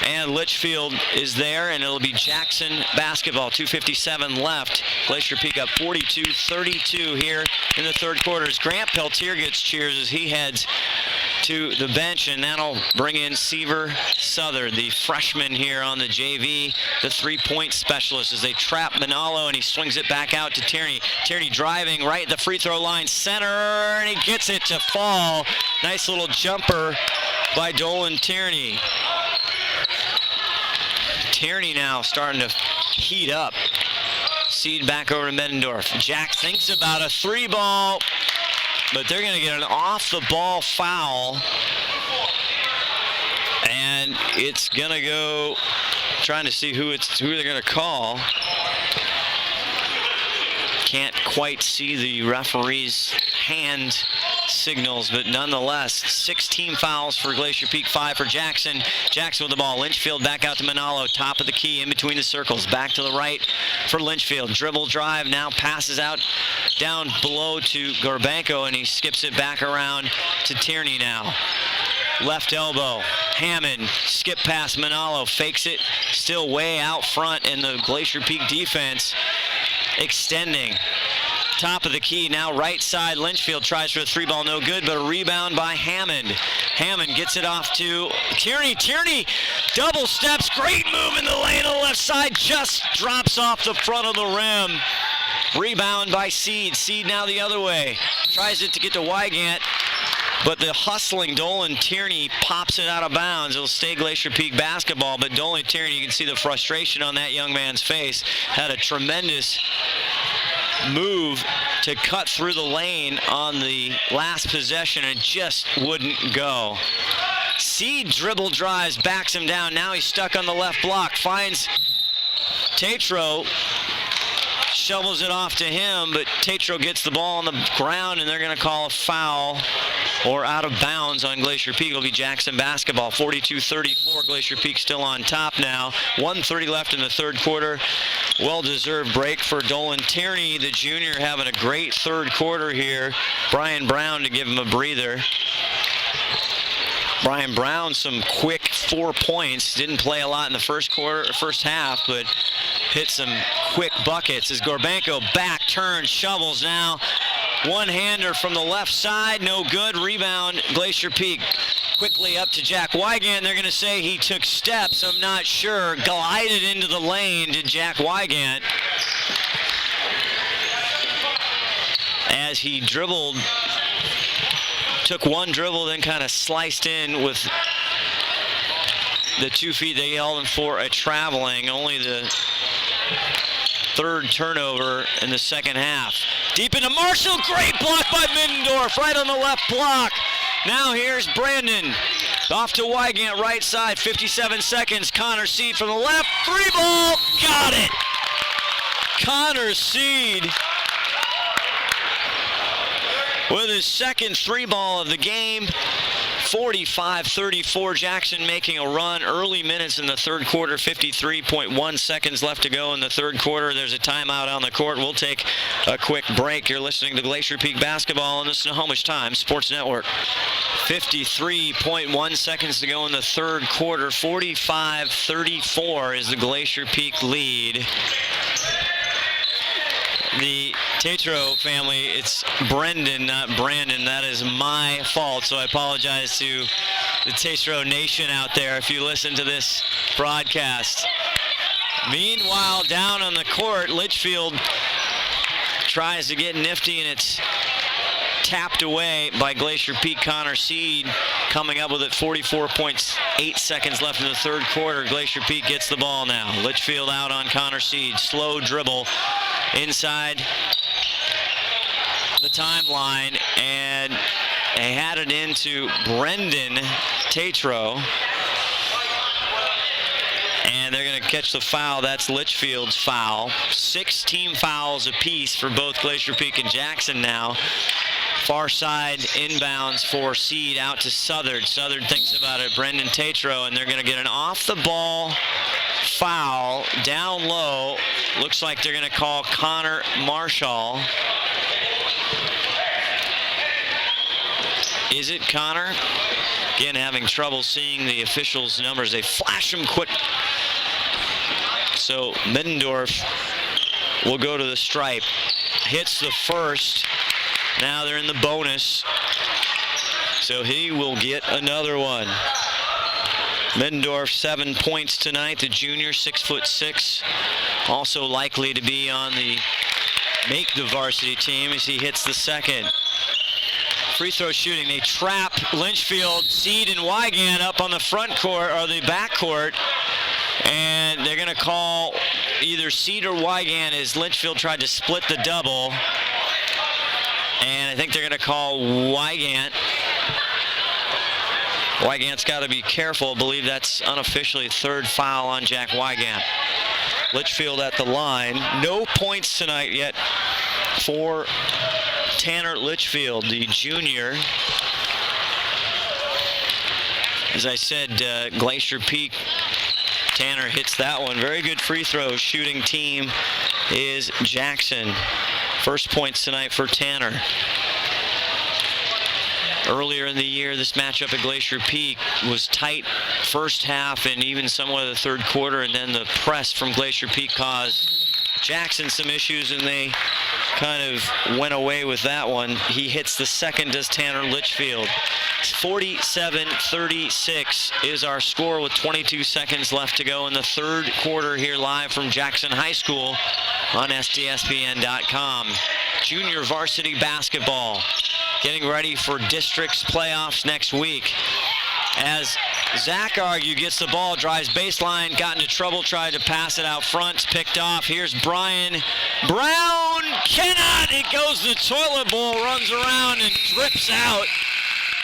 And Litchfield is there, and it'll be Jackson basketball. 2:57 left. Glacier Peak up 42-32 here in the third quarter. As Grant Peltier gets cheers as he heads to the bench, and that'll bring in Seaver Southern, the freshman here on the JV, the three-point specialist, as they trap Manalo, and he swings it back out to Tierney. Tierney driving right at the free throw line, center, and he gets it to fall. Nice little jumper by Dolan Tierney. Tierney now starting to heat up. Seed back over to Middendorf. Jack thinks about a three ball, but they're going to get an off-the-ball foul. And it's going to go, trying to see who they're going to call. Can't quite see the referee's hand signals, but nonetheless, 16 fouls for Glacier Peak, 5 for Jackson. Jackson with the ball. Litchfield back out to Manalo, top of the key, in between the circles. Back to the right for Litchfield. Dribble drive, now passes out down below to Garbanco, and he skips it back around to Tierney now. Left elbow, Hammond, skip past Manalo, fakes it, still way out front, and the Glacier Peak defense extending. Top of the key, now right side, Litchfield tries for the three ball, no good, but a rebound by Hammond. Hammond gets it off to Tierney. Tierney double steps, great move in the lane on the left side, just drops off the front of the rim. Rebound by Seed. Seed now the other way. Tries it to get to Wygant, but the hustling Dolan Tierney pops it out of bounds. It'll stay Glacier Peak basketball, but Dolan Tierney, you can see the frustration on that young man's face. Had a tremendous move to cut through the lane on the last possession and just wouldn't go. Seed dribble drives, backs him down. Now he's stuck on the left block. Finds Tetro. Shovels it off to him, but Tetro gets the ball on the ground, and they're going to call a foul or out of bounds on Glacier Peak. It'll be Jackson basketball. 42-34. Glacier Peak still on top now. 1:30 left in the third quarter. Well-deserved break for Dolan Tierney, the junior, having a great third quarter here. Brian Brown to give him a breather. Brian Brown, some quick 4 points. Didn't play a lot in the first half, but hit some quick buckets as Garbanco back, turns, shovels now. One-hander from the left side, no good. Rebound, Glacier Peak. quickly up to Jack Wygant. They're going to say he took steps. I'm not sure. Glided into the lane to Jack Wygant as he dribbled. Took one dribble, then kind of sliced in with the 2 feet. They held him for a traveling. Only the third turnover in the second half. Deep into Marshall. Great block by Middendorf. Right on the left block. Now here's Brandon. Off to Wygant, right side. 57 seconds. Connor Seed from the left. 3-ball. Got it. Connor Seed with his second 3-ball of the game. 45-34, Jackson making a run. Early minutes in the third quarter, 53.1 seconds left to go in the third quarter. There's a timeout on the court. We'll take a quick break. You're listening to Glacier Peak Basketball on the Snohomish Times Sports Network. 53.1 seconds to go in the third quarter. 45-34 is the Glacier Peak lead. The Tatro family, it's Brendan, not Brandon. That is my fault, so I apologize to the Tatro Nation out there if you listen to this broadcast. Meanwhile, down on the court, Litchfield tries to get nifty, and it's tapped away by Glacier Peak. Connor Seed coming up with it. 44.8 seconds left in the third quarter. Glacier Peak gets the ball now. Litchfield out on Connor Seed. Slow dribble inside the timeline, and they had it into Brendan Tatro, and they're going to catch the foul. That's Litchfield's foul. 6 team fouls apiece for both Glacier Peak and Jackson now. Far side inbounds for Seed out to Southern. Southern thinks about it. Brendan Tatro, and they're going to get an off the ball foul down low. Looks like they're going to call Connor Marshall. Is it Connor? Again, having trouble seeing the officials' numbers. They flash them quick. So Middendorf will go to the stripe. Hits the first. Now they're in the bonus. So he will get another one. Middendorf, 7 points tonight. The junior, 6'6", also likely to be on the make the varsity team as he hits the second. Free throw shooting. They trap Litchfield, Seed, and Wygant up on the front court or the back court, and they're going to call either Seed or Wygant as Litchfield tried to split the double, and I think they're going to call Wygant. Wygant's got to be careful. I believe that's unofficially third foul on Jack Wygant. Litchfield at the line. No points tonight yet for Tanner Litchfield, the junior. As I said, Glacier Peak, Tanner hits that one. Very good free throw shooting team is Jackson. First points tonight for Tanner. Earlier in the year, this matchup at Glacier Peak was tight first half and even somewhat of the third quarter, and then the press from Glacier Peak caused Jackson some issues, and they kind of went away with that one. He hits the second, does Tanner Litchfield. 47-36 is our score with 22 seconds left to go in the third quarter here live from Jackson High School on SDSPN.com. Junior varsity basketball getting ready for districts playoffs next week. As Zach Argue gets the ball, drives baseline, got into trouble, tried to pass it out front, it's picked off. Here's Brian Brown, cannot, it goes the toilet bowl, runs around and drips out.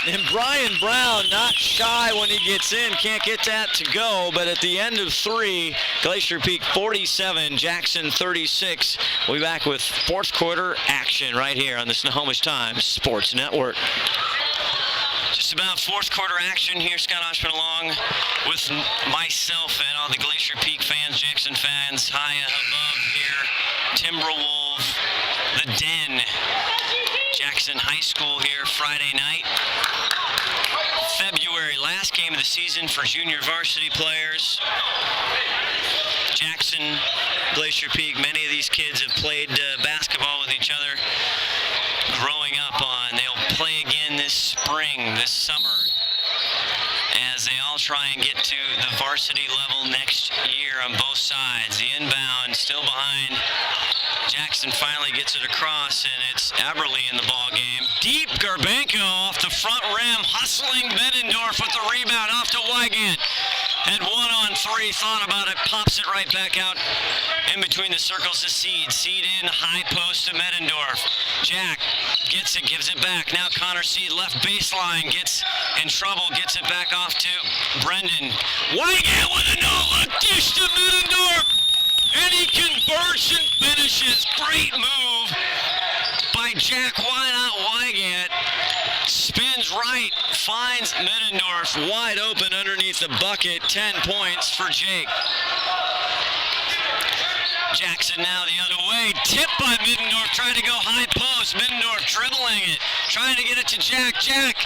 And Brian Brown, not shy when he gets in, can't get that to go, but at the end of 3, Glacier Peak 47, Jackson 36. We'll be back with fourth quarter action right here on the Snohomish Times Sports Network. Just about fourth quarter action here. Scott Oshman along with myself and all the Glacier Peak fans, Jackson fans, high above here. Timberwolf, the Den, Jackson High School here Friday night. February, last game of the season for junior varsity players. Jackson, Glacier Peak, many of these kids have played basketball with each other growing up on. They'll play again this spring, this summer. now try and get to the varsity level next year on both sides. The inbound still behind. Jackson finally gets it across, and it's Aberly in the ball game. Deep, Garbanco off the front rim, hustling Bettendorf with the rebound off to Wygant. Had 1-on-3, thought about it, pops it right back out in between the circles to Seed. Seed in, high post to Bettendorf. Jack gets it, gives it back. Now Connor Seed, left baseline, gets in trouble, gets it back off to Brendan. Wygant with a no-look dish to Bettendorf. And he converts and finishes. Great move by Jack. Why not Wygant? Spins right, finds Middendorf wide open underneath the bucket. 10 points for Jake. Jackson now the other way. Tipped by Middendorf, trying to go high post. Middendorf dribbling it, trying to get it to Jack. Jack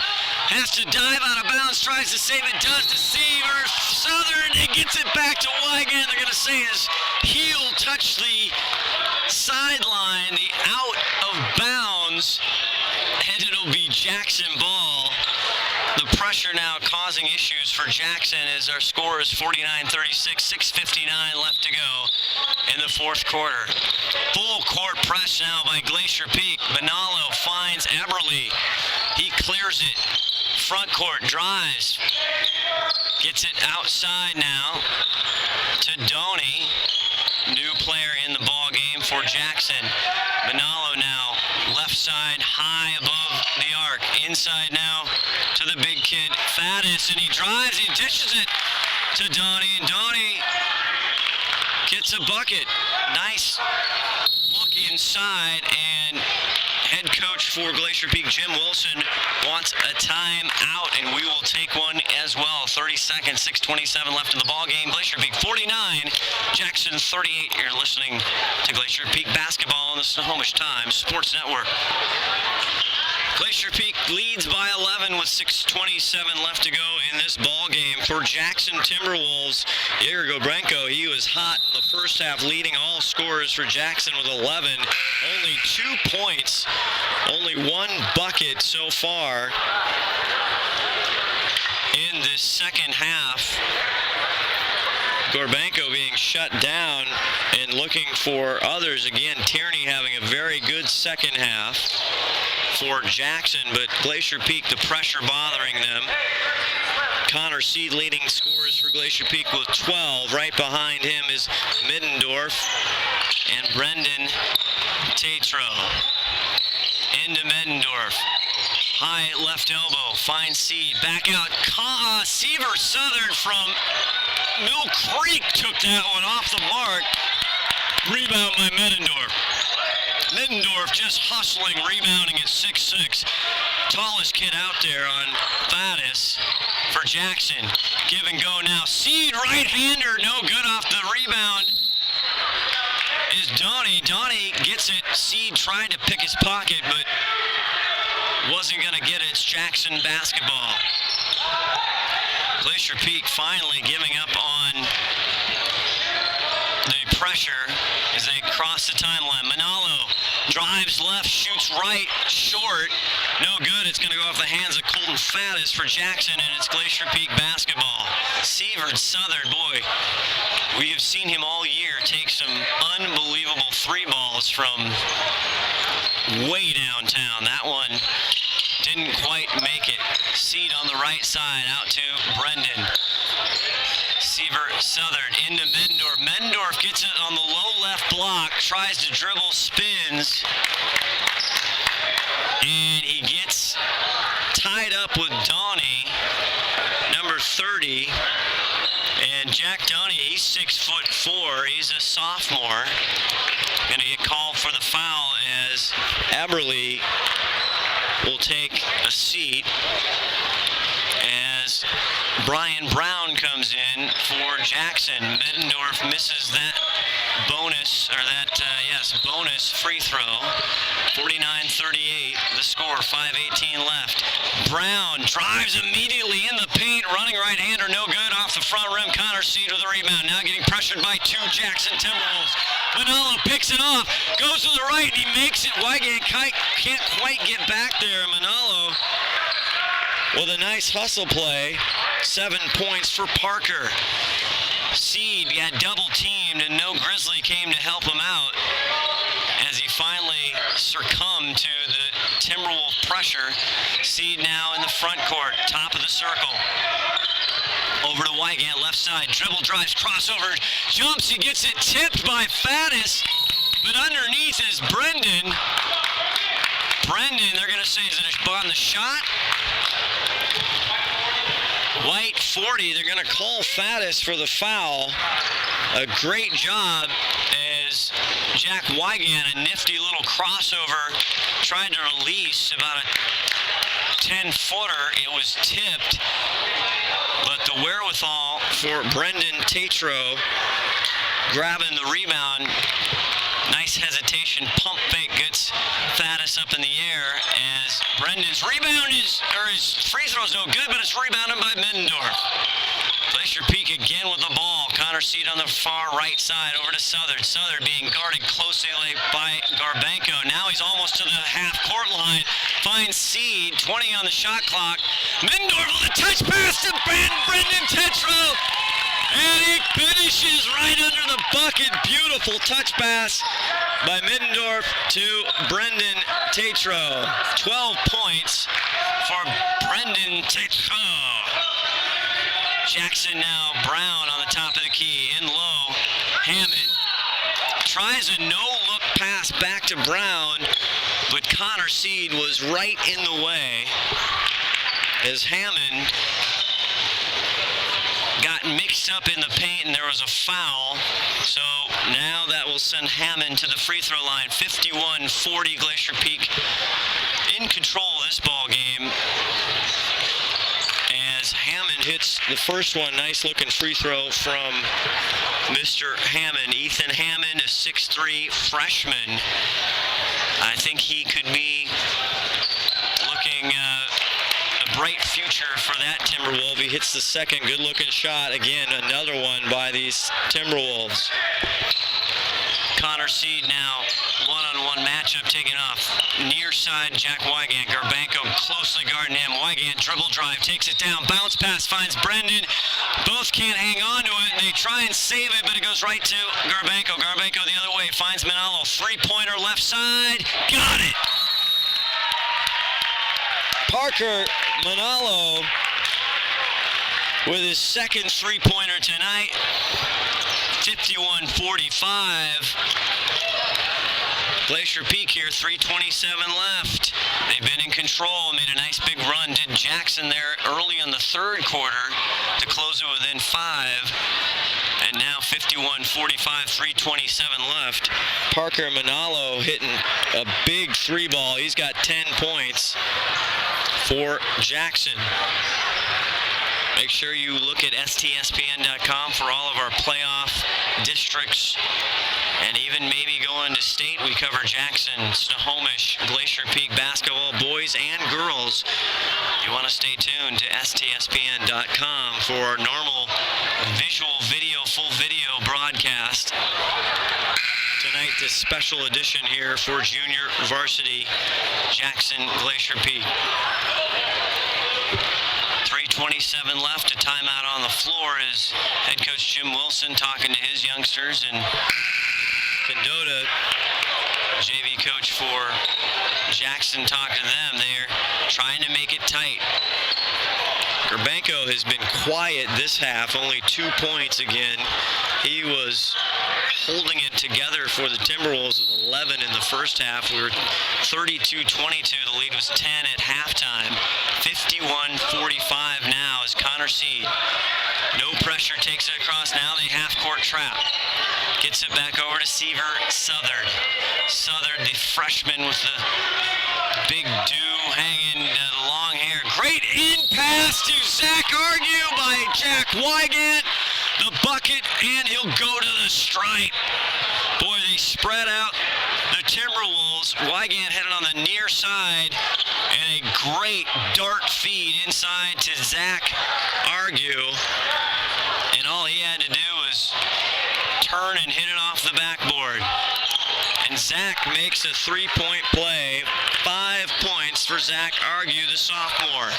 has to dive out of bounds, tries to save it, does deceiver. Southern, and gets it back to Wygant. They're going to say his heel touched the sideline, the out of bounds, and it'll be Jackson ball. The pressure now causing issues for Jackson as our score is 49-36, 6:59 left to go in the fourth quarter. Full court press now by Glacier Peak. Manalo finds Aberly. He clears it. Front court, drives. Gets it outside now to Doney. New player in the ball game for Jackson. Manalo now left side, high above the arc. Inside now to the big kid, Faddis, and he drives, he dishes it to Doney, and Doney gets a bucket. Nice look inside, and head coach for Glacier Peak, Jim Wilson, wants a timeout, and we will take one as well. 30 seconds, 6:27 left in the ball game. Glacier Peak 49, Jackson 38. You're listening to Glacier Peak basketball on the Snohomish Times Sports Network. Glacier Peak leads by 11 with 6:27 left to go in this ball game. For Jackson Timberwolves, Jaeger Gobrenko, he was hot in the first half, leading all scorers for Jackson with 11. Only 2 points, only 1 bucket so far in this second half. Gorbanko being shut down and looking for others. Again, Tierney having a very good second half for Jackson, but Glacier Peak, the pressure bothering them. Connor Seed leading scorers for Glacier Peak with 12. Right behind him is Middendorf and Brendan Tatro. Into Middendorf. High left elbow, finds Seed, back out. Seaver Southern from Mill Creek took that one off the mark. Rebound by Middendorf. Middendorf just hustling, rebounding at 6'6". Tallest kid out there on Faddis for Jackson. Give and go now. Seed right-hander, no good off the rebound. Is Donnie. Donnie gets it. Seed tried to pick his pocket, but wasn't going to get it. It's Jackson basketball. Glacier Peak finally giving up on the pressure as they cross the timeline. Manalo drives left, shoots right, short. No good. It's going to go off the hands of Colton Faddis for Jackson, and it's Glacier Peak basketball. Severed Southern, boy, we have seen him all year take some unbelievable three balls from way downtown. That one didn't quite make it. Seed on the right side, out to Brendan. Seaver Southern into Middendorf. Middendorf gets it on the low left block, tries to dribble, spins, and he gets tied up with Donnie, number 30. And Jack Donnie, he's 6'4". He's a sophomore. Going to get called for the foul as Aberly will take a seat as Brian Brown comes in for Jackson. Middendorf misses that bonus, or that, bonus free throw. 49-38, the score, 5:18 left. Brown drives immediately in the paint, running right-hander, no good, off the front rim. Connor Seed with the rebound, now getting pressured by two Jackson Timberwolves. Manalo picks it off, goes to the right, and he makes it. Wygant can't quite get back there. Manalo with a nice hustle play 7 points for Parker. Seed got double teamed and no Grizzly came to help him out as he finally succumbed to the Timberwolf pressure. Seed now in the front court, top of the circle. Over to Wygant, left side, dribble drives, crossover, jumps, he gets it tipped by Faddis, but underneath is Brendan. Brendan, they're going to say, is it on the shot? White 40, they're going to call Faddis for the foul. A great job as Jack Wygant, a nifty little crossover, tried to release about a 10-footer. It was tipped, but the wherewithal for Brendan Tatro grabbing the rebound. Nice hesitation, pump fake gets Faddis up in the air as Brendan's rebound his free throw's no good, but it's rebounded by Middendorf. Glacier Peak again with the ball. Connor Seed on the far right side over to Southern. Southern being guarded closely by Garbanco. Now he's almost to the half-court line. Finds Seed, 20 on the shot clock. Middendorf with a touch pass to Brendan Tetro. And he finishes right under the bucket. Beautiful touch pass by Middendorf to Brendan Tatro. 12 points for Brendan Tatro. Jackson now, Brown on the top of the key, in low. Hammond tries a no-look pass back to Brown, but Connor Seed was right in the way as Hammond got mixed up in the paint and there was a foul. So now that will send Hammond to the free throw line. 51-40, Glacier Peak in control of this ball game. As Hammond hits the first one, nice looking free throw from Mr. Hammond. Ethan Hammond, a 6'3" freshman. I think he could be looking a bright future for that Timberwolf. He hits the second good looking shot. Again, another one by these Timberwolves. Connor Seed now, one-on-one matchup taken off. Near side, Jack Wygant. Garbanco closely guarding him. Wygant dribble drive, takes it down. Bounce pass finds Brendan. Both can't hang on to it. They try and save it, but it goes right to Garbanco. Garbanco the other way, finds Manalo. Three-pointer left side. Got it! Parker Manalo with his second three-pointer tonight. 51-45. Glacier Peak here, 3:27 left. They've been in control, made a nice big run. Did Jackson there early in the third quarter to close it within 5. And now 51-45, 3:27 left. Parker Manalo hitting a big three ball. He's got 10 points for Jackson. Make sure you look at stspn.com for all of our playoff districts, and even maybe going to state. We cover Jackson, Snohomish, Glacier Peak basketball, boys and girls. You want to stay tuned to stspn.com for our normal visual video, full video broadcast. Tonight, this special edition here for junior varsity Jackson Glacier Peak. 3:27 left, a timeout on the floor as head coach Jim Wilson talking to his youngsters, and Condota, JV coach for Jackson, talking to them. They're trying to make it tight. Garbanco has been quiet this half, only 2 points again. He was holding it together for the Timberwolves with 11 in the first half. We were 32-22. The lead was 10 at halftime. 51-45 now as Connor Seed. No pressure, takes it across. Now they half-court trap. Gets it back over to Seaver Southern. Southern, the freshman with the big dew hanging, the long hair. Great in pass to Zach Argue by Jack Wygant. The bucket, and he'll go to the stripe. Boy, they spread out the Timberwolves. Wygant headed on the near side, and a great dart feed inside to Zach Argue. And all he had to do was turn and hit it off the backboard. And Zach makes a three-point play. 5 points for Zach Argue, the sophomore.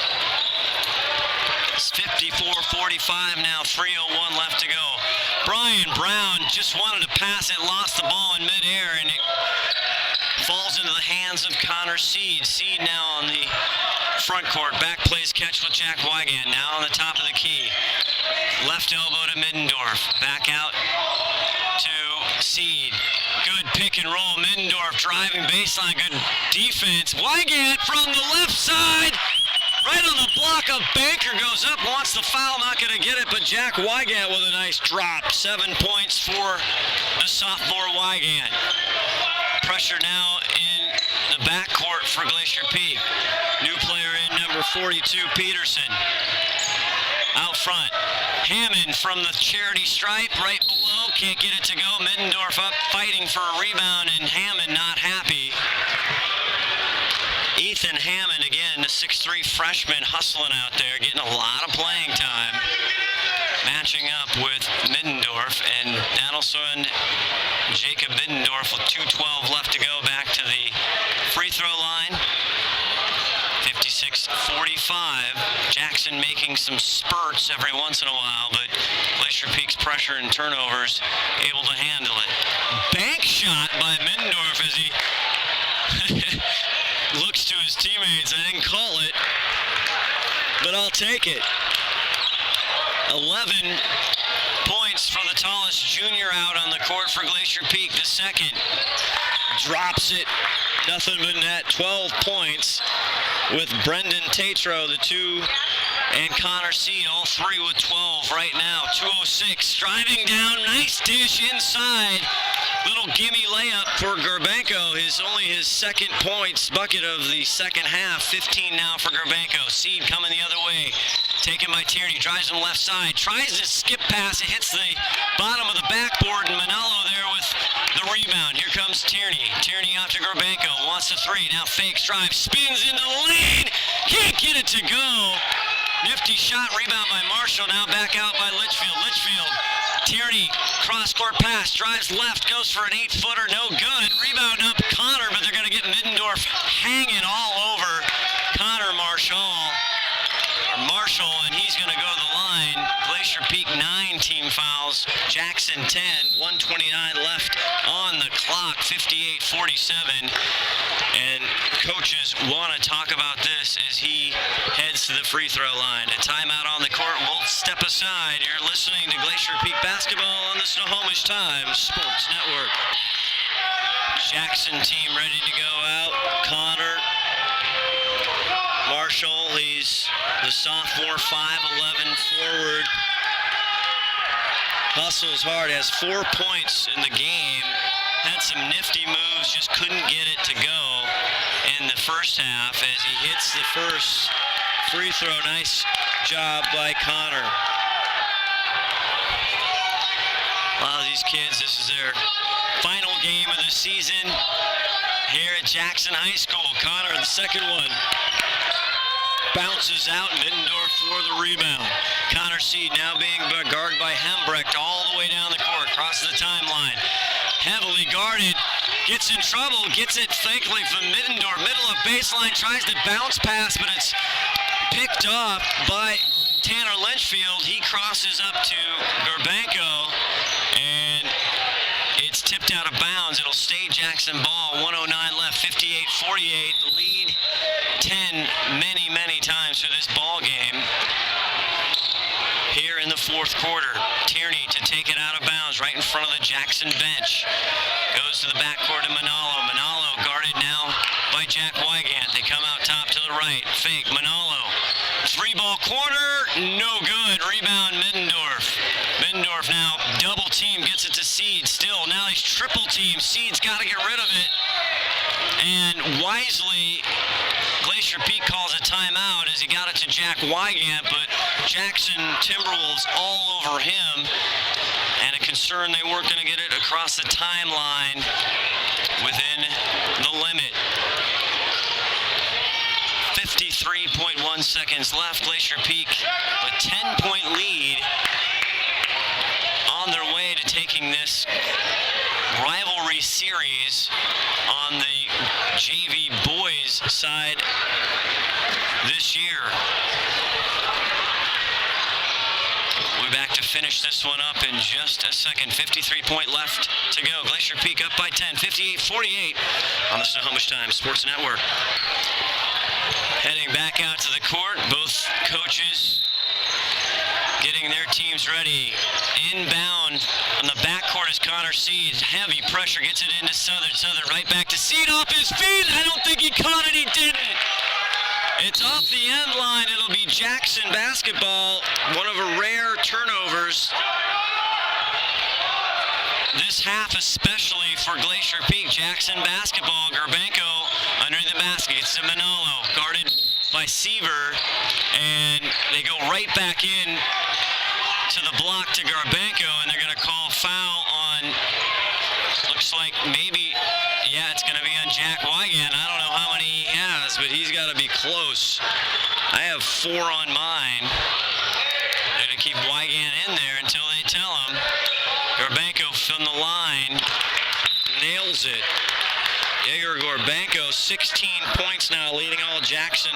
54-45 now, 3:01 left to go. Brian Brown just wanted to pass it, lost the ball in midair, and it falls into the hands of Connor Seed. Seed now on the front court. Back plays catch with Jack Wygant. Now on the top of the key. Left elbow to Middendorf. Back out to Seed. Good pick and roll. Middendorf driving baseline. Good defense. Wygant from the left side. Right on the block of Banker, goes up, wants the foul, not going to get it, but Jack Wygant with a nice drop. 7 points for the sophomore Wygant. Pressure now in the backcourt for Glacier Peak. New player in, number 42, Peterson. Out front, Hammond from the charity stripe, right below, can't get it to go. Middendorf up, fighting for a rebound, and Hammond not happy. Ethan Hammond, again, the 6'3 freshman, hustling out there, getting a lot of playing time. Matching up with Middendorf, and that'll send Jacob Middendorf with 2:12 left to go back to the free throw line. 56-45. Jackson making some spurts every once in a while, but Glacier Peak's pressure and turnovers able to handle it. Bank shot by Middendorf as he looks to his teammates. I didn't call it, but I'll take it. 11 points for the tallest junior out on the court for Glacier Peak. The second drops it, nothing but net. 12 points with Brendan Tatro, the 2, and Connor Seed, all 3 with 12 right now. 2:06, driving down, nice dish inside. Little gimme layup for Gerbenko, only his second points bucket of the second half. 15 now for Gerbenko. Seed coming the other way, taken by Tierney, drives him left side, tries to skip pass, it hits the bottom of the backboard, and Manalo there with the rebound. Here comes Tierney. Tierney out to Gerbenko, wants the 3, now fakes, drive, spins into the lane, can't get it to go. Nifty shot, rebound by Marshall, now back out by Litchfield. Tierney, cross-court pass, drives left, goes for an 8-footer, no good. Rebound up Connor, but they're going to get Middendorf hanging all over Connor Marshall, and he's going to go to the line. Glacier Peak 9 team fouls, Jackson 10, 1:29 left on the clock, 58-47. And coaches want to talk about this as he heads to the free throw line. A timeout on the court. We'll step aside. You're listening to Glacier Peak basketball on the Snohomish Times Sports Network. Jackson team ready to go out. Connor Marshall, he's the sophomore, 5'11" forward. Hustles hard, has 4 points in the game. Had some nifty moves, just couldn't get it to go in the first half as he hits the first free throw. Nice job by Connor. A lot of these kids, this is their final game of the season here at Jackson High School. Connor, the second one, bounces out. Middendorf for the rebound. Connor Seed now being guarded by Hembrecht all the way down the court, crosses the timeline. Heavily guarded, gets in trouble, gets it thankfully from Middendorf. Middle of baseline, tries to bounce pass, but it's picked off by Tanner Lynchfield. He crosses up to Gerbenko, and it's tipped out of bounds. It'll stay Jackson ball. 1:09 left, 58-48. The lead 10 many times for this ball game. Here in the fourth quarter, Tierney to take it out of bounds right in front of the Jackson bench. Goes to the backcourt to Manalo. Manalo guarded now by Jack Wygant. They come out top to the right. Fake, Manalo. 3-ball corner, no good. Rebound, Middendorf. Middendorf now double team, gets it to Seed. Still, now he's triple team. Seed's got to get rid of it. And wisely, Glacier Peak calls a timeout as he got it to Jack Wygant, but Jackson Timberwolves all over him, and a concern they weren't going to get it across the timeline within the limit. 53.1 seconds left. Glacier Peak with 10-point lead on their way to taking this rivalry series on the JV boys side this year. be back to finish this one up in just a second. 53-point left to go. Glacier Peak up by 10, 58-48 on the Snohomish Times Sports Network. Heading back out to the court, both coaches getting their teams ready. Inbound on the backcourt is Connor Seed. Heavy pressure gets it into Southern. Southern right back to Seed off his feet. I don't think he caught it. He didn't. It's off the end line. It'll be Jackson basketball. One of a rare turnovers this half, especially for Glacier Peak. Jackson basketball. Gerbenko under the basket. It's to Manolo, guarded by Seaver, and they go right back in to the block to Gerbenko, and they're going to call foul on, looks like maybe, yeah, it's going to be on Jack Wygant. I don't know how many he has, but he's got to be close. I have 4 on mine. They're going to keep Wygant in there until they tell him. Gerbenko from the line nails it. Yegor Gerbenko, 16 points now, leading all Jackson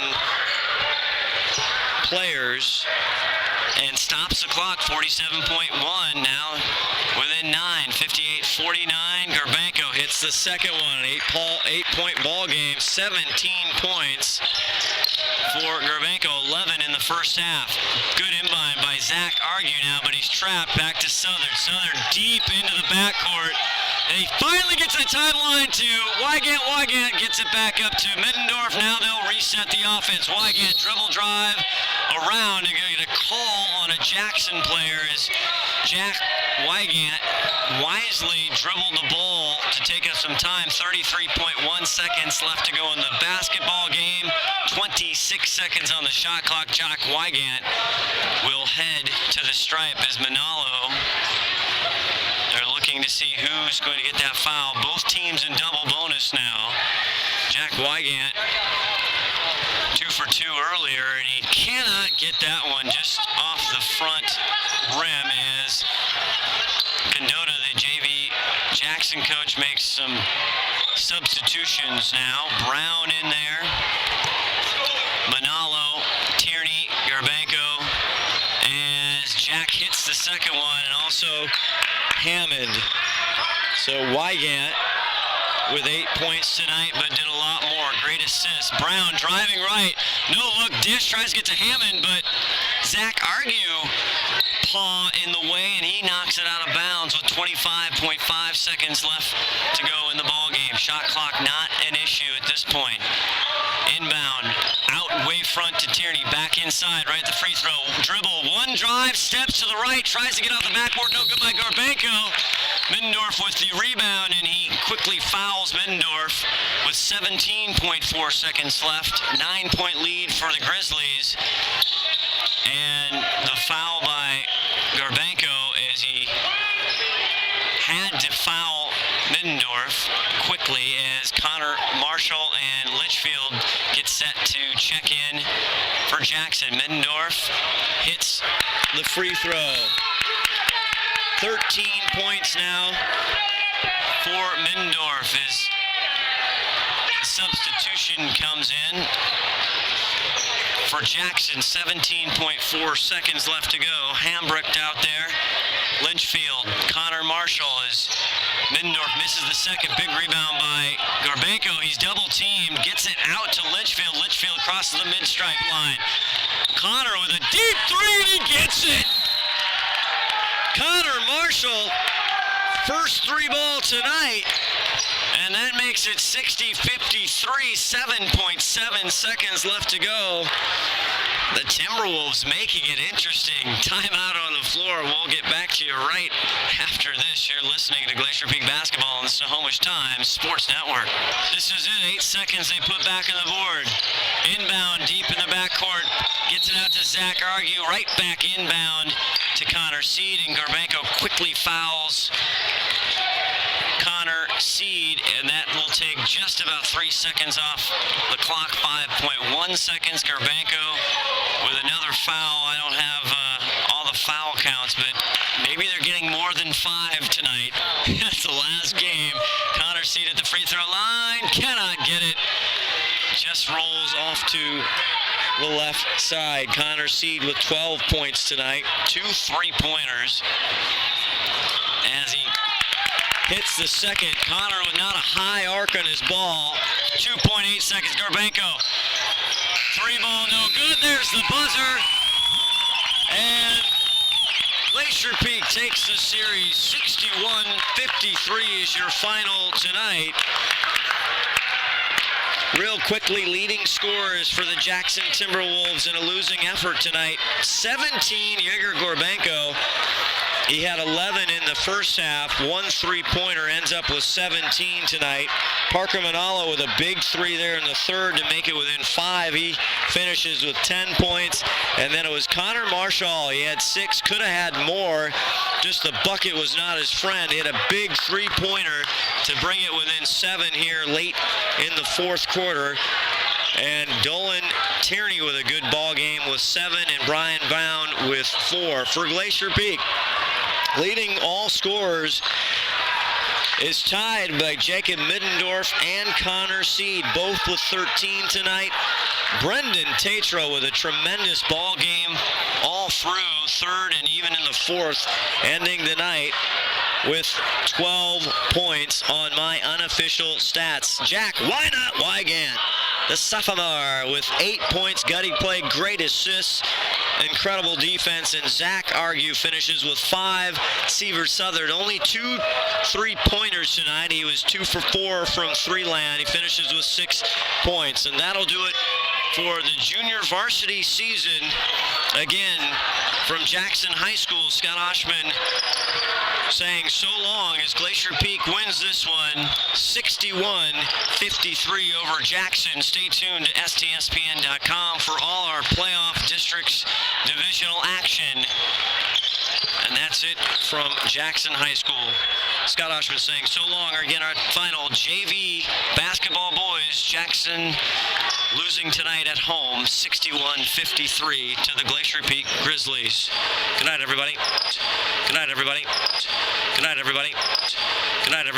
players, and stops the clock. 47.1 now within 9. 58-49. Gerbenko hits the second one. An 8-point ball game. 17 points for Gerbenko. 11 in the first half. Good inbound by Zach Argue now, but he's trapped. Back to Southern. Southern deep into the backcourt. And he finally gets the timeline to Wygant. Wygant gets it back up to Middendorf. Now they'll reset the offense. Wygant dribble drive around. They're going to get a call on a Jackson player as Jack Wygant wisely dribbled the ball to take up some time. 33.1 seconds left to go in the basketball game. 26 seconds on the shot clock. Jack Wygant will head to the stripe as Manalo. They're looking to see who's going to get that foul. Both teams in double bonus now. Jack Wygant 2 for 2 earlier, and he cannot get that one just off the front rim as Condota, the JV Jackson coach, makes some substitutions now. Brown in there. Manalo, Tierney, Gerbenko, as Jack hits the second one, and also Hammond. So Wygant with 8 points tonight, but did a lot more. Great assist. Brown driving right. No look dish. Tries to get to Hammond, but Zach Argue paw in the way, and he knocks it out of bounds with 25.5 seconds left to go in the ball game. Shot clock not an issue at this point. Inbound, out way front to Tierney, back inside, right at the free throw. Dribble, one drive, steps to the right, tries to get off the backboard, no good by Gerbenko. Middendorf with the rebound, and he quickly fouls Middendorf with 17.4 seconds left. 9-point lead for the Grizzlies. And the foul by Gerbenko as he had to foul Middendorf quickly as Connor Marshall and Litchfield get set to check in for Jackson. Middendorf hits the free throw. 13 points now for Middendorf as the substitution comes in for Jackson. 17.4 seconds left to go. Hambrecht out there. Litchfield, Connor Marshall as Middendorf misses the second. Big rebound by Gerbenko. He's double teamed, gets it out to Litchfield. Litchfield crosses the mid-stripe line. Connor with a deep three, and he gets it. Connor Marshall, first three ball tonight, and that makes it 60-53, 7.7 seconds left to go. The Timberwolves making it interesting. Timeout on the floor. We'll get back to you right after this. You're listening to Glacier Peak Basketball on the Snohomish Times Sports Network. This is it. 8 seconds they put back on the board. Inbound deep in the backcourt. Gets it out to Zach Argue. Right back inbound to Connor Seed, and Gerbenko quickly fouls Connor Seed, and that will take just about 3 seconds off the clock. 5.1 seconds. Gerbenko with another foul. I don't have all the foul counts, but maybe they're getting more than 5 tonight. That's the last game. Connor Seed at the free throw line. Cannot get it. Just rolls off to the left side. Connor Seed with 12 points tonight. 2 3-pointers. As he hits the second. Connor with not a high arc on his ball. 2.8 seconds. Gorbenko. 3-ball, no good. There's the buzzer. And Glacier Peak takes the series. 61-53 is your final tonight. Real quickly, leading scorers for the Jackson Timberwolves in a losing effort tonight. 17, Yegor Gorbenko. He had 11 in the first half. 1 3-pointer, ends up with 17 tonight. Parker Manalo with a big 3 there in the third to make it within 5. He finishes with 10 points. And then it was Connor Marshall. He had 6, could have had more. Just the bucket was not his friend. He had a big 3-pointer to bring it within 7 here late in the fourth quarter. And Dolan Tierney with a good ball game with 7, and Brian Bound with 4 for Glacier Peak. Leading all scorers is tied by Jacob Middendorf and Connor Seed, both with 13 tonight. Brendan Tatro with a tremendous ball game all through third and even in the fourth, ending the night with 12 points on my unofficial stats. Jack, why not Wygant? The sophomore with 8 points, gutty play, great assists, incredible defense, and Zach Argue finishes with 5. Seaver Southern, only 2 3-pointers tonight. He was 2 for 4 from 3-land. He finishes with 6 points, and that'll do it for the junior varsity season. Again, from Jackson High School, Scott Oshman saying so long as Glacier Peak wins this one 61-53 over Jackson. Stay tuned to STSPN.com for all our playoff districts divisional action. And that's it from Jackson High School. Scott Oshman saying so long. Again, our final JV basketball boys. Jackson losing tonight at home 61-53 to the Glacier Peak Grizzlies. Good night, everybody. Good night, everybody. Good night, everybody. Good night, everybody.